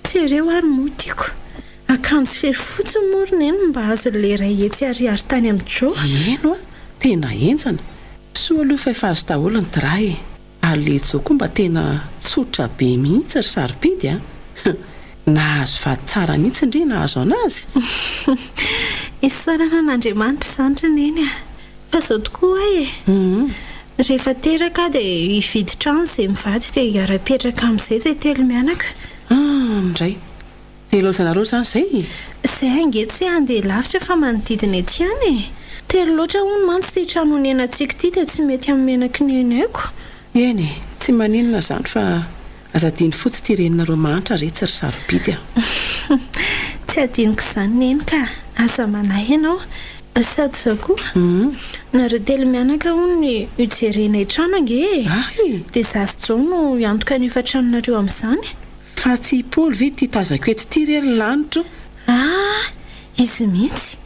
S5: tsy ireo ary motiako akanjo fery fotsiny morona eny mba azo lera etsy ariary tany amin'ny jo
S6: eno a tena enjana soa aloha fa efa azo daholo ny dray ary le jo koa mba tena tsotra be mihitsy ry sarobidy nahazo vady tsara mihitsy indri nahazo anazy
S5: isarana n'andriamanitra izany ry neny fa zao tokoa e rehefa teraka dia hividy trano izay mivady dia hiara-petraka amin'izay izay telo mianaka.
S6: Indray dia laozanareo izany izay.
S5: Izay angetsy hoe andeha lavitra fa manodidina ety ihany e. Telo loatra hono mantsy tia trano nenantsika ity dia tsy mety amin'ny menaky ny ainaiko.
S6: Eny tsy maninona izany fa azadiny fotsy ty reninareo manitra retsy ry sarobidy a.
S5: Tsy adiniko izany neny ka aza manahy ianao. Sady izao koa nareo telo mianaka hono ny hijerena trano ange. Dia zazy zao no hiantoka ny efa tranonareo amin'izany.
S6: Fa tsy Paoly ve ty tazako eto ty rery lanitra.
S5: Izy mihitsy.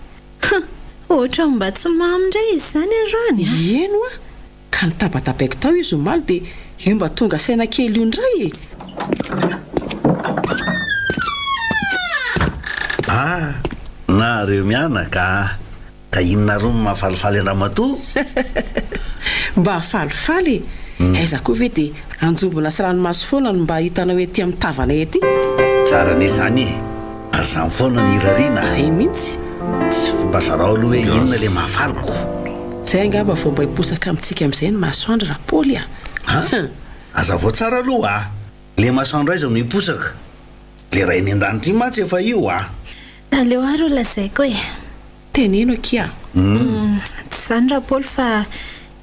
S5: Ohatra mba tsy mamindray izy izany androany.
S6: Eno a ka nitabatabaiko tao izy omaly dia io mba tonga saina kely io indray e.
S7: Nareo mianaka ka inonareo no mahafalifaly andramatoa.
S6: Mba falifaly aiza koa ve dia anjombona sy ranomasy foana no mba hitanao ety amin'ny tavana ety.
S7: Tsara ne izany e ary izany foana ny irariana.
S6: Izay mihitsy
S7: tsy fomba zarao aloha hoe inona ilay mahafaliko.
S6: Izay angamba vao mba hiposaka amintsika amin'izay ny masoandro raha Paoly a.
S7: Aza vao tsara aloha le masoandro aiza no hiposaka le ray ny an-danitra iny matsy efa io
S5: aleo ary lazaiko e.
S6: Teneno akia.
S5: Tsy izany raha Paoly fa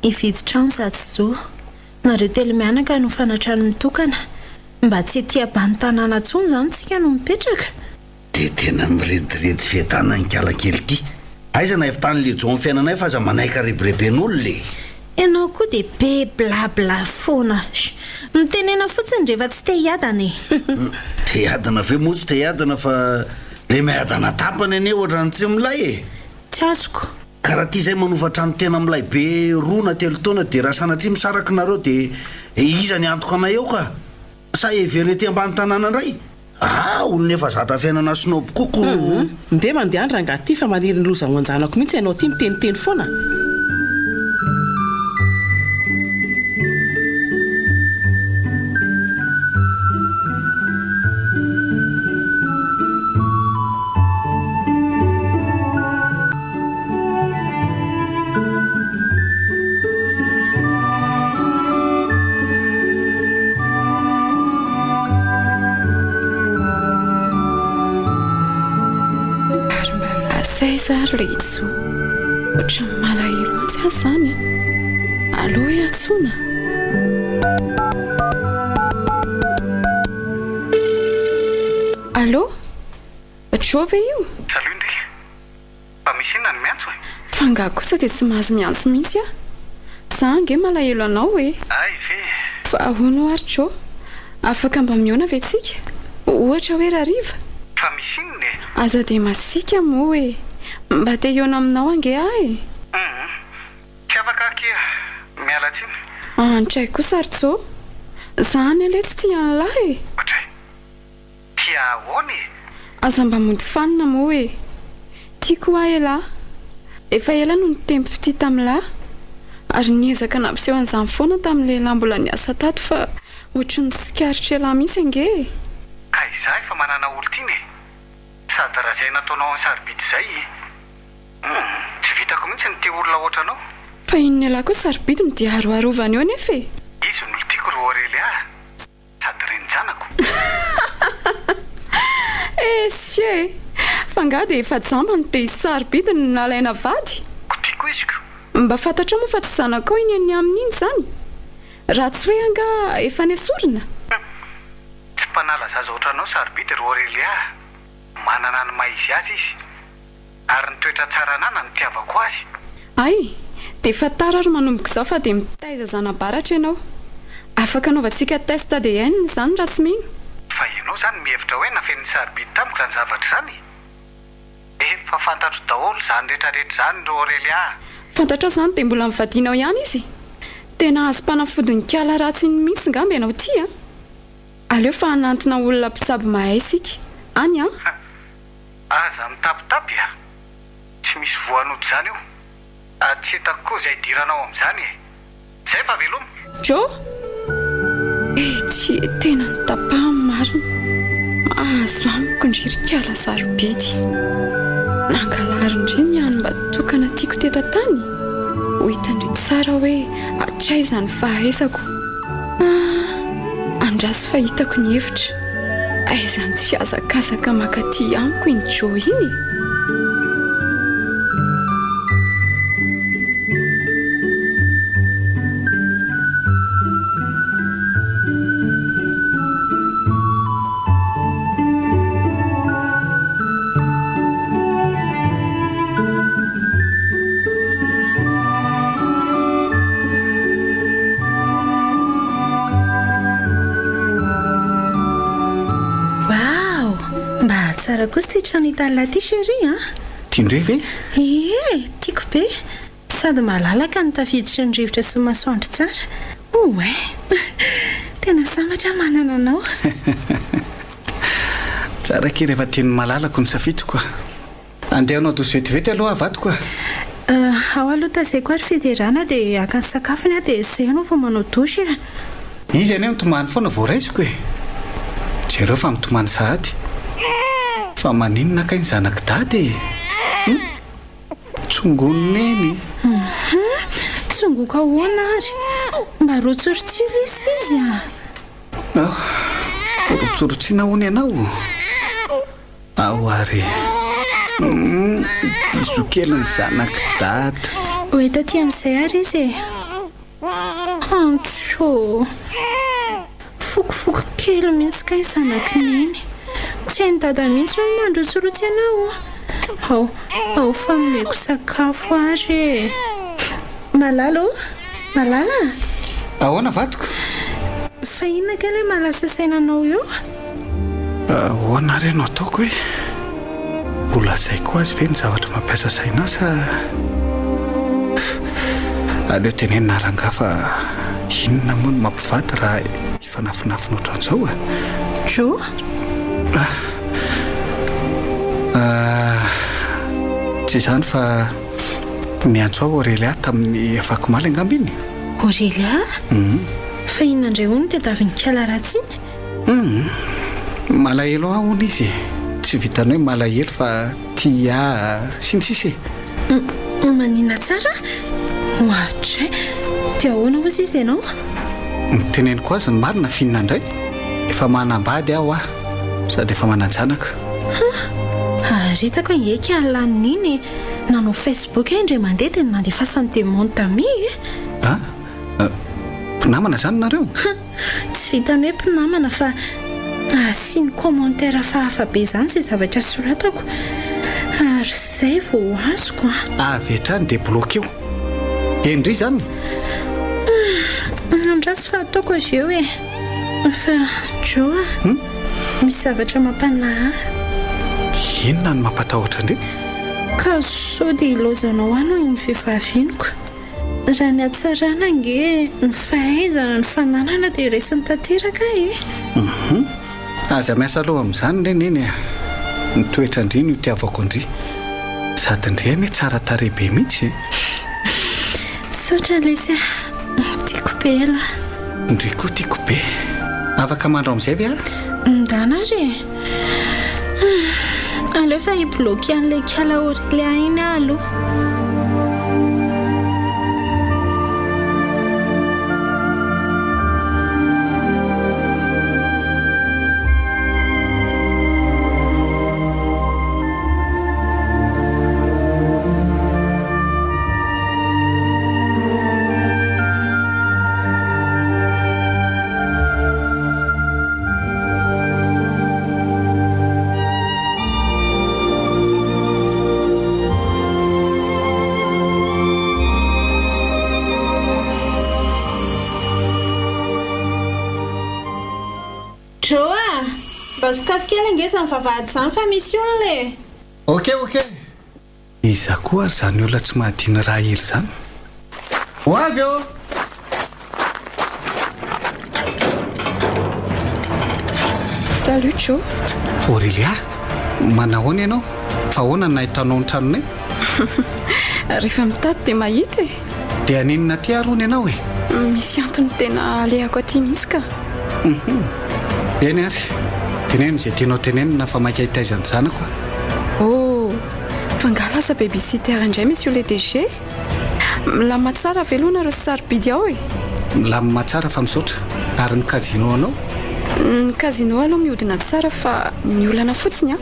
S5: hividy trano zatsy zo. Nareo telo mianaka no fanatrano mitokana mba tsy ety ambany tanàna intsony izany tsika no mipetraka.
S7: Dia tena mirediredy fiadanana ny kalakely ity. Aiza na efa tany le jo amin'ny fiainanay fa aza manaika rebireben'olo le.
S5: Ianao koa dia be blabla foana. Mitenena fotsiny rehefa tsy te hiadana e.
S7: Te hiadana ve moa tsy te hiadana fa le miadana tapany ane ohatra ny tsy milay e.
S5: Tsy azoko.
S7: Karaha ty izay manofa trano tena milay be rona telo taona dia raha sanatria misaraka nareo dia iza ny antoka anay eo ka sa heverina ety ambany tanàna indray. Olona efa zatra fiainana sinoby koko.
S6: Ndeha mandeha andra nga ty fa maniry ny loza ho anjanako mihitsy ianao ty miteniteny foana.
S8: Zary le itso ohatra malahelo azy azy zany a. Allo e atsona. Allo Jove io.
S9: Salut ndrika fa misy inona ny miantso e.
S8: Fa nga kosa dia tsy mahazo miantso mihitsy a. Za nge malahelo anao e.
S9: Ay ve
S8: fa hono ary Jo afaka mba miona ve tsika ohatra hoe rariva.
S9: fa misy inona e.
S8: Aza dia masika moa e. Mba te hiona aminao ange ahy.
S9: Tsy afaka kia miala tsiny.
S8: Antray kosa ary Jo zany aloha tsy tia an'lahy e.
S9: Otray tia ahoana e.
S8: Aza mba mody fanina moa e. Tiako ahy lahy efa ela no nitempo fity tamin'lahy ary niezaka nampiseho an'izany foana tamin'ilay lahy mbola niasa tato fa ohatry ny tsikaritra elahy mihitsy ange.
S9: Ka izaho efa manana olo tiany e. Sady raha izay nataonao ny sarobidy izay tsy vitako mihitsy ny tia olona ohatranao.
S8: Fa inona lahy koa sarobidy no dia haroharovana eo nefa e.
S9: Izy no tiako ro orely ahy sady renjanako.
S8: Esie fa nga dia efa jamba no te izy sarobidy no nalaina vady.
S9: Kotiako iziko.
S8: Mba fantatra moa fa tsy zanakao iny any amin'iny zany. Raha tsy hoe anga efa nesorina.
S9: Tsy mpanala zaza ohatranao sarobidy ro orely ahy. Manana ny maizy azy izy ary ny toetra tsara anana ny tiavako azy.
S8: Ay dia efa tara ro manomboka izao fa dia mitaiza zana-baratra ianao. Afaka anaovantsika testa ADN zany raha tsy mino.
S9: Fa ianao zany mihevitra hoe nafen'ny sarobidy tamiko zany zavatra zany. Efa fantatro daholo zany rehetrarehetra zany ro orely ahy.
S8: Fantatra zany dia mbola mivadianao ihany izy. Tena azo mpanafodiny kiala ratsy ny mihitsy ngamba ianao ty a. Aleo fa hanantona olona mpitsabo mahay isika any a.
S9: Aza mitapitapy a. Tsy misy voanody zany io. Tsy hitako koa izay diranao amin'izany e. Zay fa veloma.
S8: Jo tsy tena ny tapahany marina. Mahazo amiko ndririkiala sarobidy. Nangalarindriny ihany mba tokana tiako teto tany. ho hitandry tsara hoe atraizany fahaizako andrasy fahitako ny hevitra aizany tsy azakazaka makaty amiko iny Jo iny.
S5: Tsara kosa ty trano italina ty chéri a.
S4: Tiandre ve?
S5: Tiako be. Sady malalaka ny tafiditra ny rivotra sy masoandro tsara. Oe, tena sambatra manana anao.
S4: Tsara kely rehefa teny malalako ny safidiko koa. Andehanao dosetivety aloha avadiko a.
S5: Ao aloha tazay koa ry fiderana dia aka ny sakafony a dia zay anao vao manao dosy a.
S4: Izy ane mitomany foana vao raisiko e. Jereo fa mitomany sahady. Fa maninona ka ny zanak dady e. Tsongoniny eny.
S5: Tsongoka ahoana azy? Mba rotsorotsilo izy a.
S4: Rotsorotsiana hony ianao. Ao ary. Izo kely ny zanak dady.
S5: Hoe taty amin'izay ary izy e. Antso. Fokofoko kely mihitsy ka ny zanakiny eny. Tsy hainy dada mihitsy no mandrotsorotsy anao. Ao fa momeko sakafo ary. Malala o? Malala?
S4: Ahoana vadiko?
S5: Fa inona kely hoe malasa sainanao io?
S4: Ahoana ary anao ataoko hoe mbola zay koa azy ve ny zavatra mampiasa saina sa aleo tenenina ranga fa inona moa no mampivady raha ifanafinafina ohatran'izao a.
S5: Jo?
S4: Tsy izany fa niantso aho Aurélia tamin'ny afakomaly angamba iny.
S5: Aurélia? Fa inona indray hono tedaviny kala ratsy iny?
S4: Malahelo aho hono izy. Tsy vitany hoe malahelo fa tia sy ny sisy.
S5: Manina tsara? Ohatray. Dia ahoana ozy izy ianao?
S4: Niteneniko azy ny marina finina indray. Efa manambady aho sady efa mananjanaka.
S5: Ritako eky alaniny nanao Facebook indray mandeha dia nandefasany demande tami
S4: mpinamana zany nareo?
S5: Tsy vitany hoe mpinamana fa asiny commentaire fahafa be zany izay zavatra soratako ary zay vao azoko
S4: avy hatrany dia bloqué eo. Endry zany?
S5: Andrasy fa ataoko avy eo e. Fa Jo misy zavatra mampanahy.
S4: Inona no mampatahotra indray?
S5: Ka sao dia ilozanao ano iny vehivavyniko. Raha ny hatsarana ange ny fahaizana ny fananana dia resiny tanteraka e.
S4: Aza miasa aloha amin'izany indray neny ny toetra indry no itiavako indry. Sady indray ane tsara tarehy be mihitsy.
S5: Saotra lesy tiako be ela.
S4: Indry koa tiako be. Afaka mandro amin'izay ve a?
S5: Ndana ary aleo fa ibloqué an'ilay kala Aurélia iny aloha. Joa, mba sakafo kely angeza ny vavahady izany fa misy olona le.
S4: Ok. Iza koa ary zany olona tsy mahadiny raha hely zany. Ho avy eo.
S8: Salut Jo.
S4: Aurélia, manahoana ianao? Fa ahoana no nahitanao ny tranonay?
S8: Rehefa mitady dia mahita e.
S4: Dia aninona ty arony ianao e?
S8: Misy antony tena alehako aty mihitsy ka.
S4: Eny ary, teneno izay tianao tenenina fa maika hitaizany zanako.
S8: Fa ngalaza babysitter indray monsieur le DG. milama tsara veloana ireo sarobidy ao e.
S4: Milamina tsara fa misaotra. Ary ny kazino anao?
S8: Ny kazino aloha mihodina tsara fa miolana fotsiny a.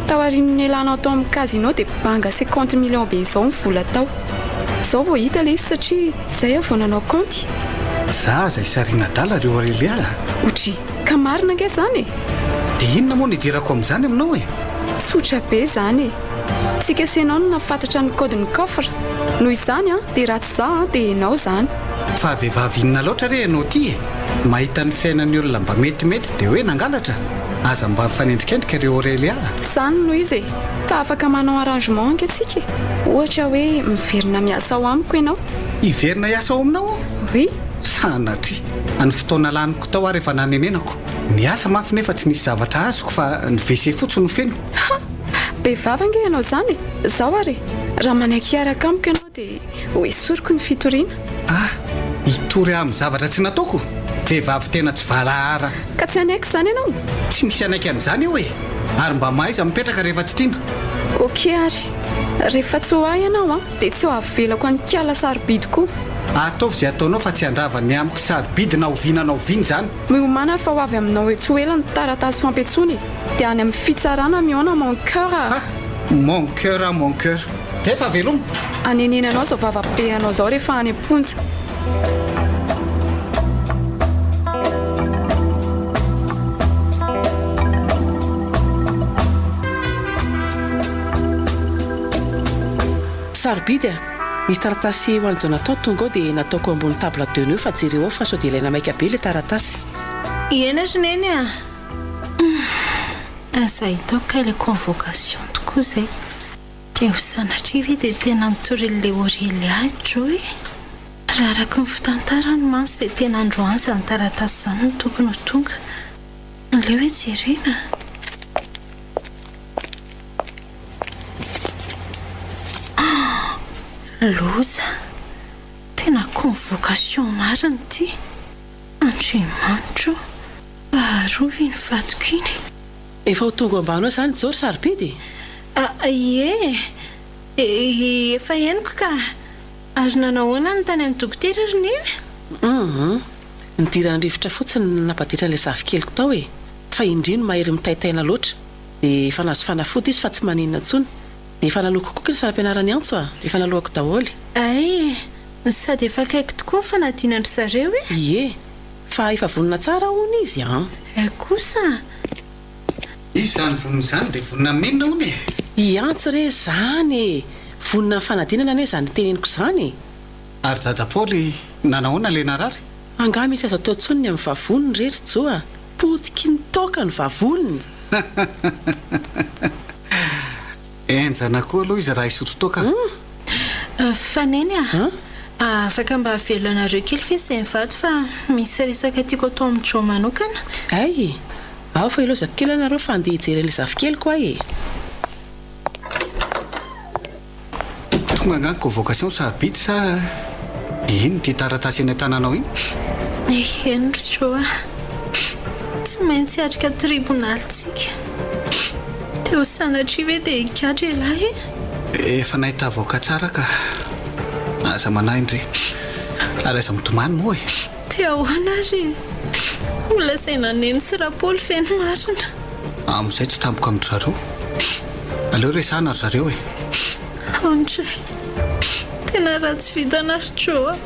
S8: Taorian'ny elanao tao amin'ny kazino dia banga 50 millions be izao ny vola tao. Izao vao hita ilay izy satria izay avonanao kaonty.
S4: Za izay sariana dala ry Aurélia.
S8: Otry, ka marina ange izany e.
S4: Dia inona moa nidirako amin'izany aminao e?
S8: Tsotra be izany e. Tsy kesenao no nafantatra ny kodin'ny coffre. Noho izany a dia ratsy za dia enao izany.
S4: Fa vehivavy inona loatra re ianao ty e? Mahita ny fiainan'ny olona mba metimety dia hoe nangalatra. Aza mba mifanendrikendrika ry Aurélia.
S8: Izany noho izy e. Fa afaka manao arrangement angatsika. Ohatra hoe miverina miasa ao amiko ianao.
S4: Hiverina hiasa ao aminao?
S8: Oui.
S4: Sanatry. Any fotoana laniko tao ary efa nanenenako. Niasa mafy nefa tsy nisy zavatra azoko fa ny WC fotsiny no feno.
S8: Behivavy ange ianao izany e. Izao ary raha manaiky hiaraka amiko ianao dia ho esoriko ny fitoriana.
S4: Hitory amin'ny zavatra tsy nataoko. Vehivavy tena tsy valahara.
S8: Ka tsy anaiky izany ianao?
S4: Tsy misy anaiky an'izany eo e. Ary mba mahaiza mipetraka rehefa tsy tiana.
S8: Ok ary. Rehefa tsy ho ahy ianao a dia tsy ho avelako any kiala sarobidy koa.
S4: Ataovy izay ataonao fa tsy handrava ny amiko sarobidy na oviana na oviana izany.
S8: Miomana fa ho avy aminao hoe tsy ho ela ny taratasy fampetsony dia any amin'ny fitsarana miona mon cœur.
S4: Mon cœur, mon cœur. Zay fa veloma.
S8: Anenenanao zao vavabe anao zao rehefa any am-ponja.
S6: Sarobidy a, misy taratasy ho an'izao natao tonga ao dia nataoko ambony table de nuit fa jereo ao fa sao dia ilaina maika be ilay taratasy.
S5: Iena zineny a? Asa hitaoka ilay convocation tokoa izay. Dia ho sanatria ve dia tena nitoryl'ilay Aurélia atro e? Raha araka ny fitantarany mantsy dia tena androany izany taratasy izany no tokony ho tonga. Ilay hoe jerena. Loza. Tena convocation marina ity. Andriamanitro. Arovy ny vatoko iny.
S6: Efa ho tonga ambany ao izany Joro sarobidy?
S5: Ie. Efa henoko ka. Azo nanahoana ny tany amin'ny dokotera ry neny?
S6: Nidirany rivotra fotsiny napatitra ilay zafikelyko tao e. Fa indrino mahery mitaitaina loatra. Dia efa nazo fanafody izy fa tsy maninona intsony. Dia efa naloako kokoa ny saram-pianarany antso a. Efa naloako daholo.
S5: Ay, sady efa akaiky tokoa ny fanadinandry zareo e?
S6: Ie, fa efa vonina tsara hono izy a.
S5: Kosa.
S4: Izy izany vonina izany dia vonina minona hono e?
S6: Iantso re izany e. Vonina ny fanadinana ane izany teneniko izany.
S4: Ary dada Paoly nanahoana ilay narary?
S6: Angah misy azo atao tsony ny amin'ny vavoniny rery jo a. Potiky ny toka ny vavoniny.
S4: Enjana koa aloha izy raha isotro toka.
S5: Faneny a? Afaka mba avelo anareo kely fe izay mivady fa misy resaka tiako atao amin'ny jo manokana.
S6: Ay, ao fa ilozako kely anareo fa andeha hijery ilay zafikely koa e.
S4: Tonga angany convocation sarobidy sa ino ty taratasy eny an-tananao iny?
S5: Eny ry jo a. Tsy maintsy hiatrika tribonaly tsika. Dia ho sanatria ve dia hikatra ilahy e?
S4: Efa nahita avoaka tsara ka. Aza manahy indre. Ary aza mitomany moa e.
S5: Dia ahoana ary? Olazaina neny sy rapolo feno marina.
S4: Amin'izay tsy tampoka amin'ny zareo. Aleo resahana ry zareo e.
S5: Andray. Tena ratsy vidana ry jo a.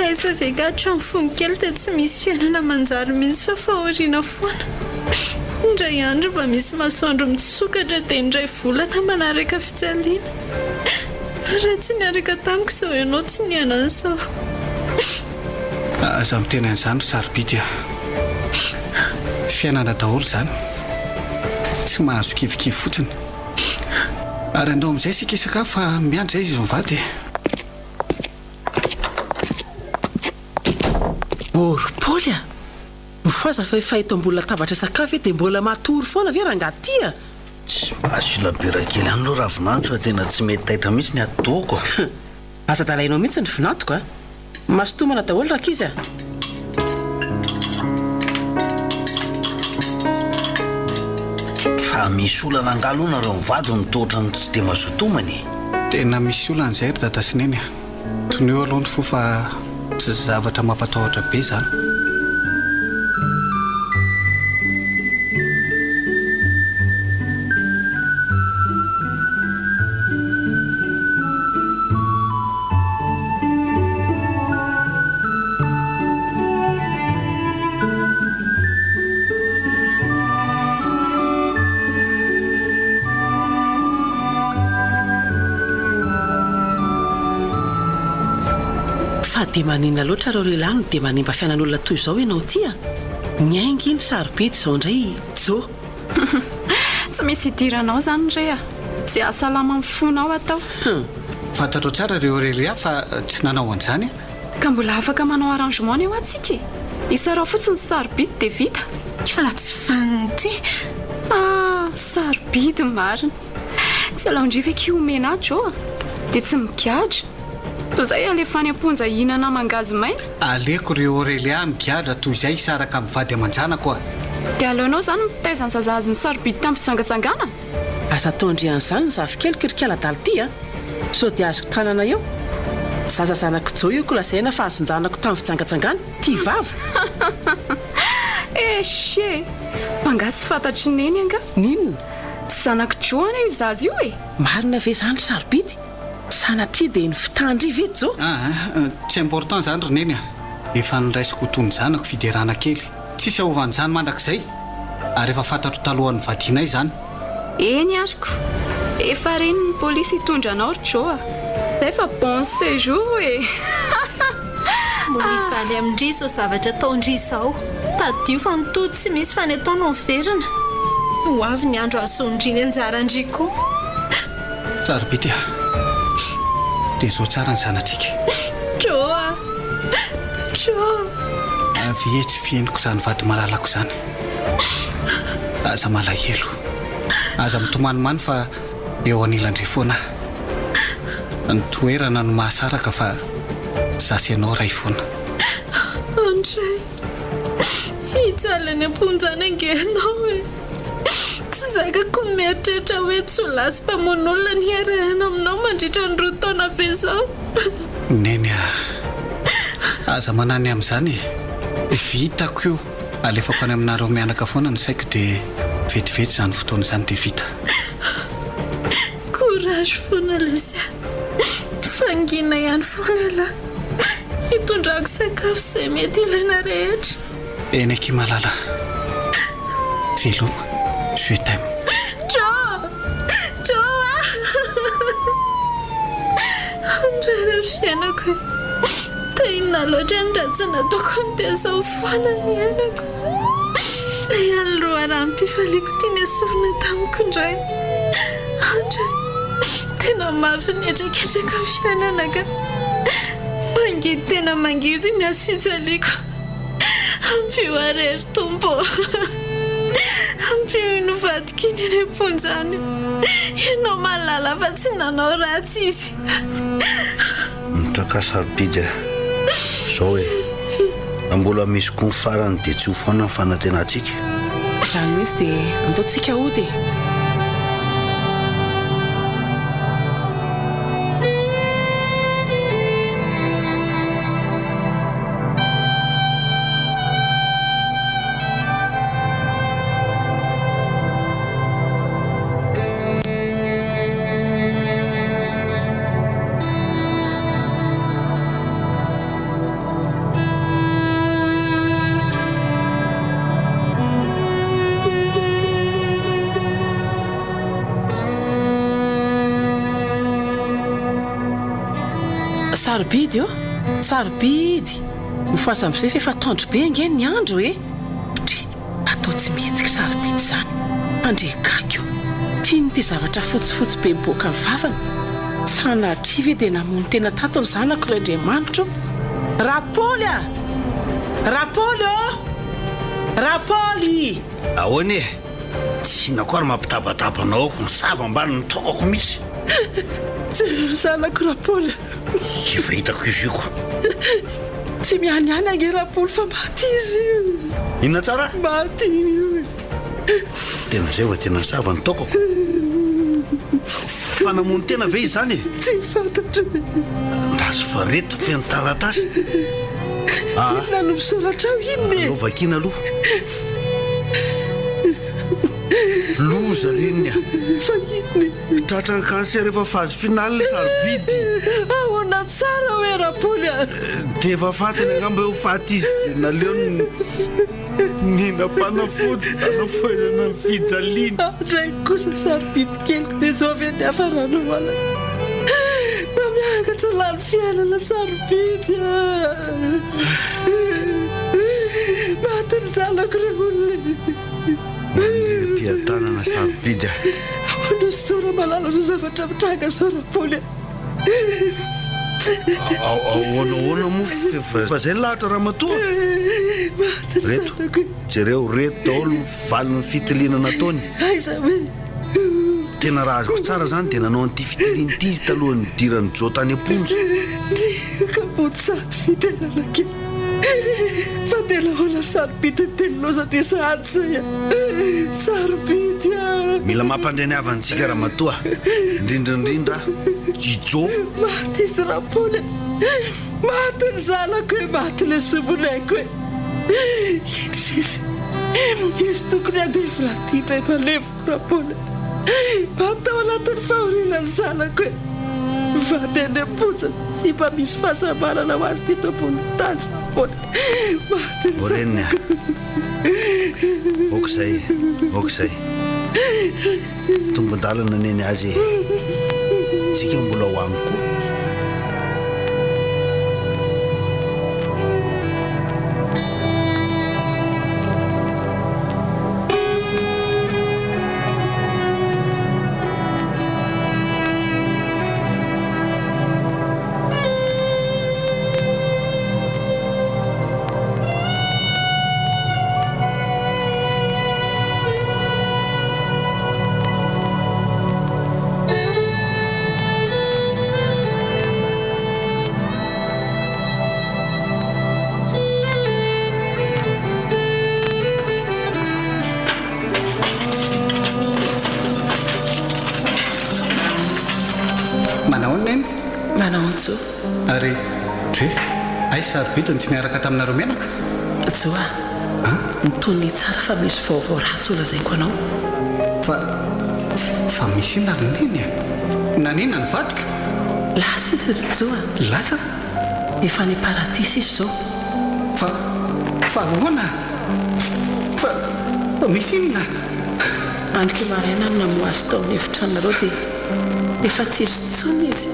S5: Aiza ve gatra amin'ny fony kely dia tsy misy fiainana manjary mihitsy fa fahoriana foana. Indray andro mba misy masoandro mitsokatra dia indray volana manaraka fitsaliana. Raha tsy niaraka tamiko izao ianao tsy nianana izao.
S4: Aza mitena an'izany sarobidy a. Fiainana daholo izany. Tsy mahazo kivikivy fotsiny. Ary andao amin'izay sika isakafo fa miandry izay izy mivady.
S6: Ry Paoly a. Mifoaza fa efa eto mbola tabatra sakafo e dia mbola matory foana ve raha angaty a?
S7: Tsy mahasolabera kely any aloha raha vinantso fa tena tsy mety taitra mihitsy ny atoko.
S6: Asa dalainao mihitsy ny vinantoko a. Masotomana daholo raka izy a.
S7: Fa misy olana angalo nareo mivady ny tohatra ny tsy dia mazotomany.
S4: Tena misy olana izay ry dada Sineny a. toneo aloha ny fo fa tsy zavatra mampatahotra be zany.
S6: Dia manina loatra reo lehilahy dia manimba fiainan'olona toy izao ianao tia miaingy iny sarobidy izao indray jo
S8: tsy misy idiranao zany rea zay asalama amin'ny fonao atao
S4: fantatro tsara reo relia fa tsy nanao an'izany
S8: ka mbola afaka manao arrangement eo atsika isarao fotsiny sarobidy dia vita
S5: kala tsy faniny ty
S8: sarobidy marina tsy alaondriva ki omena jo dia tsy migadra toy izay alefany amponja hinana mangazy maina
S4: aleko reo Aurelia migadra toy izay saraka mivady amanjana koa
S8: dia aleonao zany mitaizany zazaazony sarobidy tamin'ny fisangatsangana
S6: aza taondrian'izany ny zafikely kirikala-daly ty sao dia azoko tanana eo zazazanako jo io kolazaina fa azonjanako tamin'ny fitsangatsangana ty vava
S8: eshe mangatsy fantatry neny anga
S6: ninona
S8: tsy zanako joana io zazy io
S6: marina ve zany sarobidy sanatria dia ny fitandry vety zao
S4: tsy important zany roneny efa niraisiko tony zanako fiderana kely tsisy aovan'izany mandrakizay ary efa fantatro talohan'ny vadinay zany
S8: eny ariko efa reny ny polisy hitondra anao rojoa zay fa bon séjour
S5: mbola ivaly amindry zao zavatra taondry izao tadio fa mitody tsy misy fanetaona miverina ho avy ny andro asondriny anjarandry koa
S4: sarobidy dia zao tsara ny zanatsika
S5: joa
S4: avy tsy fieniko izany vady malalako izany aza malahelo aza mitomanimainy fa eo anilandre foana ny toerana no mahasaraka fa zasy ianao ray foana
S5: andray hitsalany amponjana angehanao tsy zakako mieritreritra hoe tsy ho lasy mpamon'olona ny arahana aminao mandritra ny roa taona be zao
S4: neny aza manany amin'izany vitako io alefako any aminareo mianaka foana ny saiko dia vetivety izany fotoana izany dia vita
S5: courage foana lesy fangina ihany foana lahy hitondrako sakafo izay mety ilaina rehetra
S4: eny aky malala veloma je t'aime andrara fiainako tainona loatra ny raha tsy nataoko ny tezao foana ny anako ihany roa ranom-pifaliako tiany asorina tamiko indray andray tena mafy nietraketraka ny fiainanaka mangidy tena mangidy ny azy fijaliako ampio arery tompo ampio inovadiko iny any amponjany ianao malala fa tsy nanao ratsy izy
S7: mitraka sarobidy zao mbola misy ko ny farany dia tsy ho foana ny fanatenantsika
S6: izany mihitsy dia andaontsika ody sarobidy sarobidy mifoasa amin'izay fa efa tandro be angeny ny andro tri atao tsy mihetsika sarobidy izany andrekako fino ty zavatra fotsifotsy be miboaka ny vavana sanatria ve dia namony tena tato ny zanako randriamanitro rapoly rapoly
S7: ahoany tsy nakoary mampitabatapanaoko ny sava-mbany ny tokako mihitsy
S6: tsy zanako rapoly
S7: efa hitako izy io ko
S6: tsy mianiany ange rapoly fa maty izy io
S7: inona tsara
S6: maty
S7: tena zay va tena sava ny tokako fanamony tena ve izy zany
S6: tsy fantatro
S7: mba azo fareto feno taratasy
S6: inona no misoratra ao inone
S7: alao vakina aloha loza reny
S6: fa inony
S7: tratrany cancer efa phase finale sarobidy
S6: ahoana tsara hoe rapoly
S7: dia efa fatany angamba eo faty izy dia naleo ninam-panafody anafoezana ny fijaliana
S6: draiky kosa sarobidy keliko dia zao avy any hafarano mana mba miakatra lany fiainana sarobidy maty ny zanako re olona
S7: mandriam-piatanana sarobidy
S6: ahoana sora malala ro zavatra mitranga zao rapoly
S7: ahoana moa fa zay lahatra raha matoa reto jereo reto daholo valiny fitiliana nataony
S6: aiza hoe
S7: tena raha azoko tsara zany dia nanao an'ity fitiliana ity izy talohan'ny dirany jo tany amponja
S6: ndrioka botsady fitenana kely fa tena hoana ry sarobidy ny telonozatra sady zay sarobidy
S7: mila mampandray ny avantsika raha matoa indrindraindrindra ijo
S6: maty izy rapoly maty ny zanako hoe maty le somonako hoe indrisy izy tokony andevy raha ty indray malevoko rapoly matao anatin'ny fahorinany zanako hoe vady any amponjana tsy mba misy fahasamanana ho azy ty tompony tany rapoly maty ny
S7: orenina okizay tombon-dalana neny azy tsika mbola ho any koa
S4: ary dre ay sarobidy ny ty niaraka taminareo menaka
S6: joa mitony tsara fa misy vaovao ratsy olazaiko anao
S4: fa misy ina roneny nanina ny vadika
S6: lasa izy ry joa
S4: lasa
S6: efa ny paradisy izy zao
S4: fa hoana fa misy inona
S6: andrika maraina amina moazy tao amin'ny efitranareo dia efa tsy izy tsony izy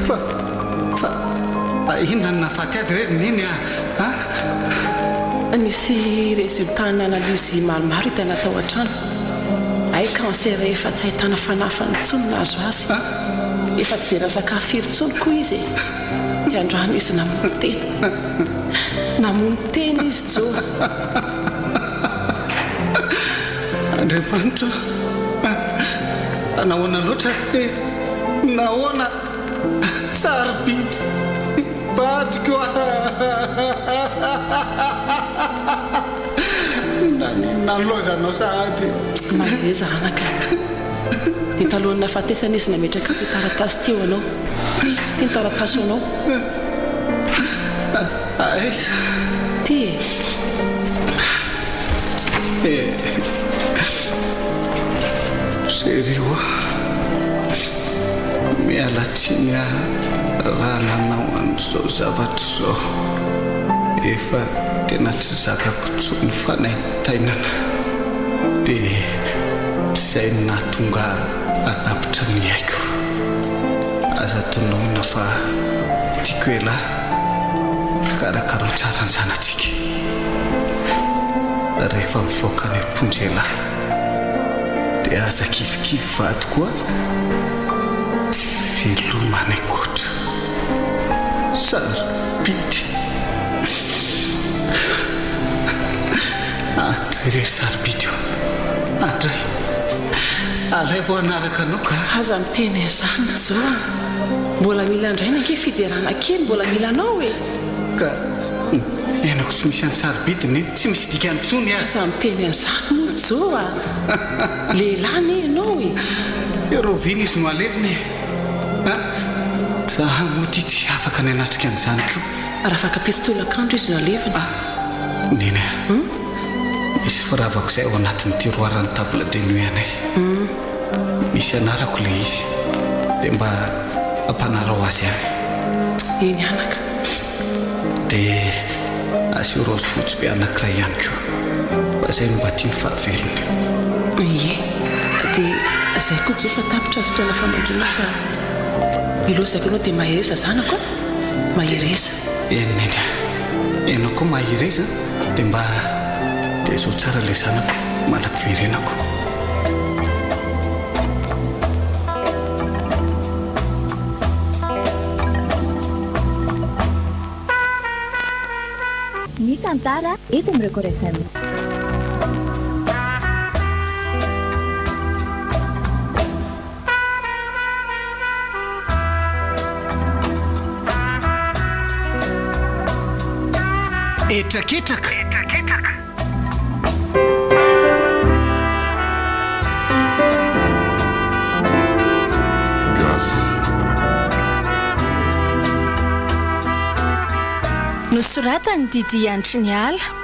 S4: fa inona ny nafaty azy re neny
S6: nisy résultat n'analyse maromaro hitana tao an-trano ay cancer efa tsy ahitana fanafany tsony nahazo azy efa tsy dia rasakafo firy tsony koa izy dia androany izy namony teny izy jo
S4: andriamanitra nahoana loatra nahoana sarobidy vadiko nanilozanao sahady
S6: maleza anaka dia talohany nafatesana izy nametraka ty taratasy teo anao ty ny taratasy anao
S4: aiza
S6: ty
S4: serio mialatsiny raha nanao an'izao zavatra zao efa tena tsy zakako tsony fanaitainana dia zay nahatonga anapitra ny haiko aza tonoina fa tiako ela karakarao tsara ny zanatsika rehefa mivoaka ny amponjela dia aza kivikivy vady koa filomany kotra sarobidy andray re sarobidy io andray alay vo anaraka anao ka
S6: aza miteny izany joa mbola mila andray nange fiderana kely mbola mila anao e
S4: ka ianako tsy misy any sarobidy ny tsy misy dika antsony
S6: aza miteny an'izany moa joa lehilahy ne ianao e
S4: roviny izy no aleviny zaha moa ty tsy afaka ny anatrika an'izany koa.
S6: raha afaka pistolakandro izy nalevana.
S4: neny misy firavako izay ao anatin'ity roarany table de nuit anay. misy anarako le izy dia mba ampanarao azy any.
S6: eny anaka
S4: dia assurance fotsy be anankiray ihany koa fa izay no mba tiany fahavelony.
S6: ie dia izay koa jofa tapitra fotoana famangina fa ilosaka ianao dia mahiresa zanako mahiresa.
S4: eniny ianao koa mahiresa dia mba dia zao tsara ilay zanako malapiverenako.
S10: Ny tantara eto amin'ny Record FM.
S4: etraketraka
S2: Gasy.
S5: nosoratany Didi Antriniala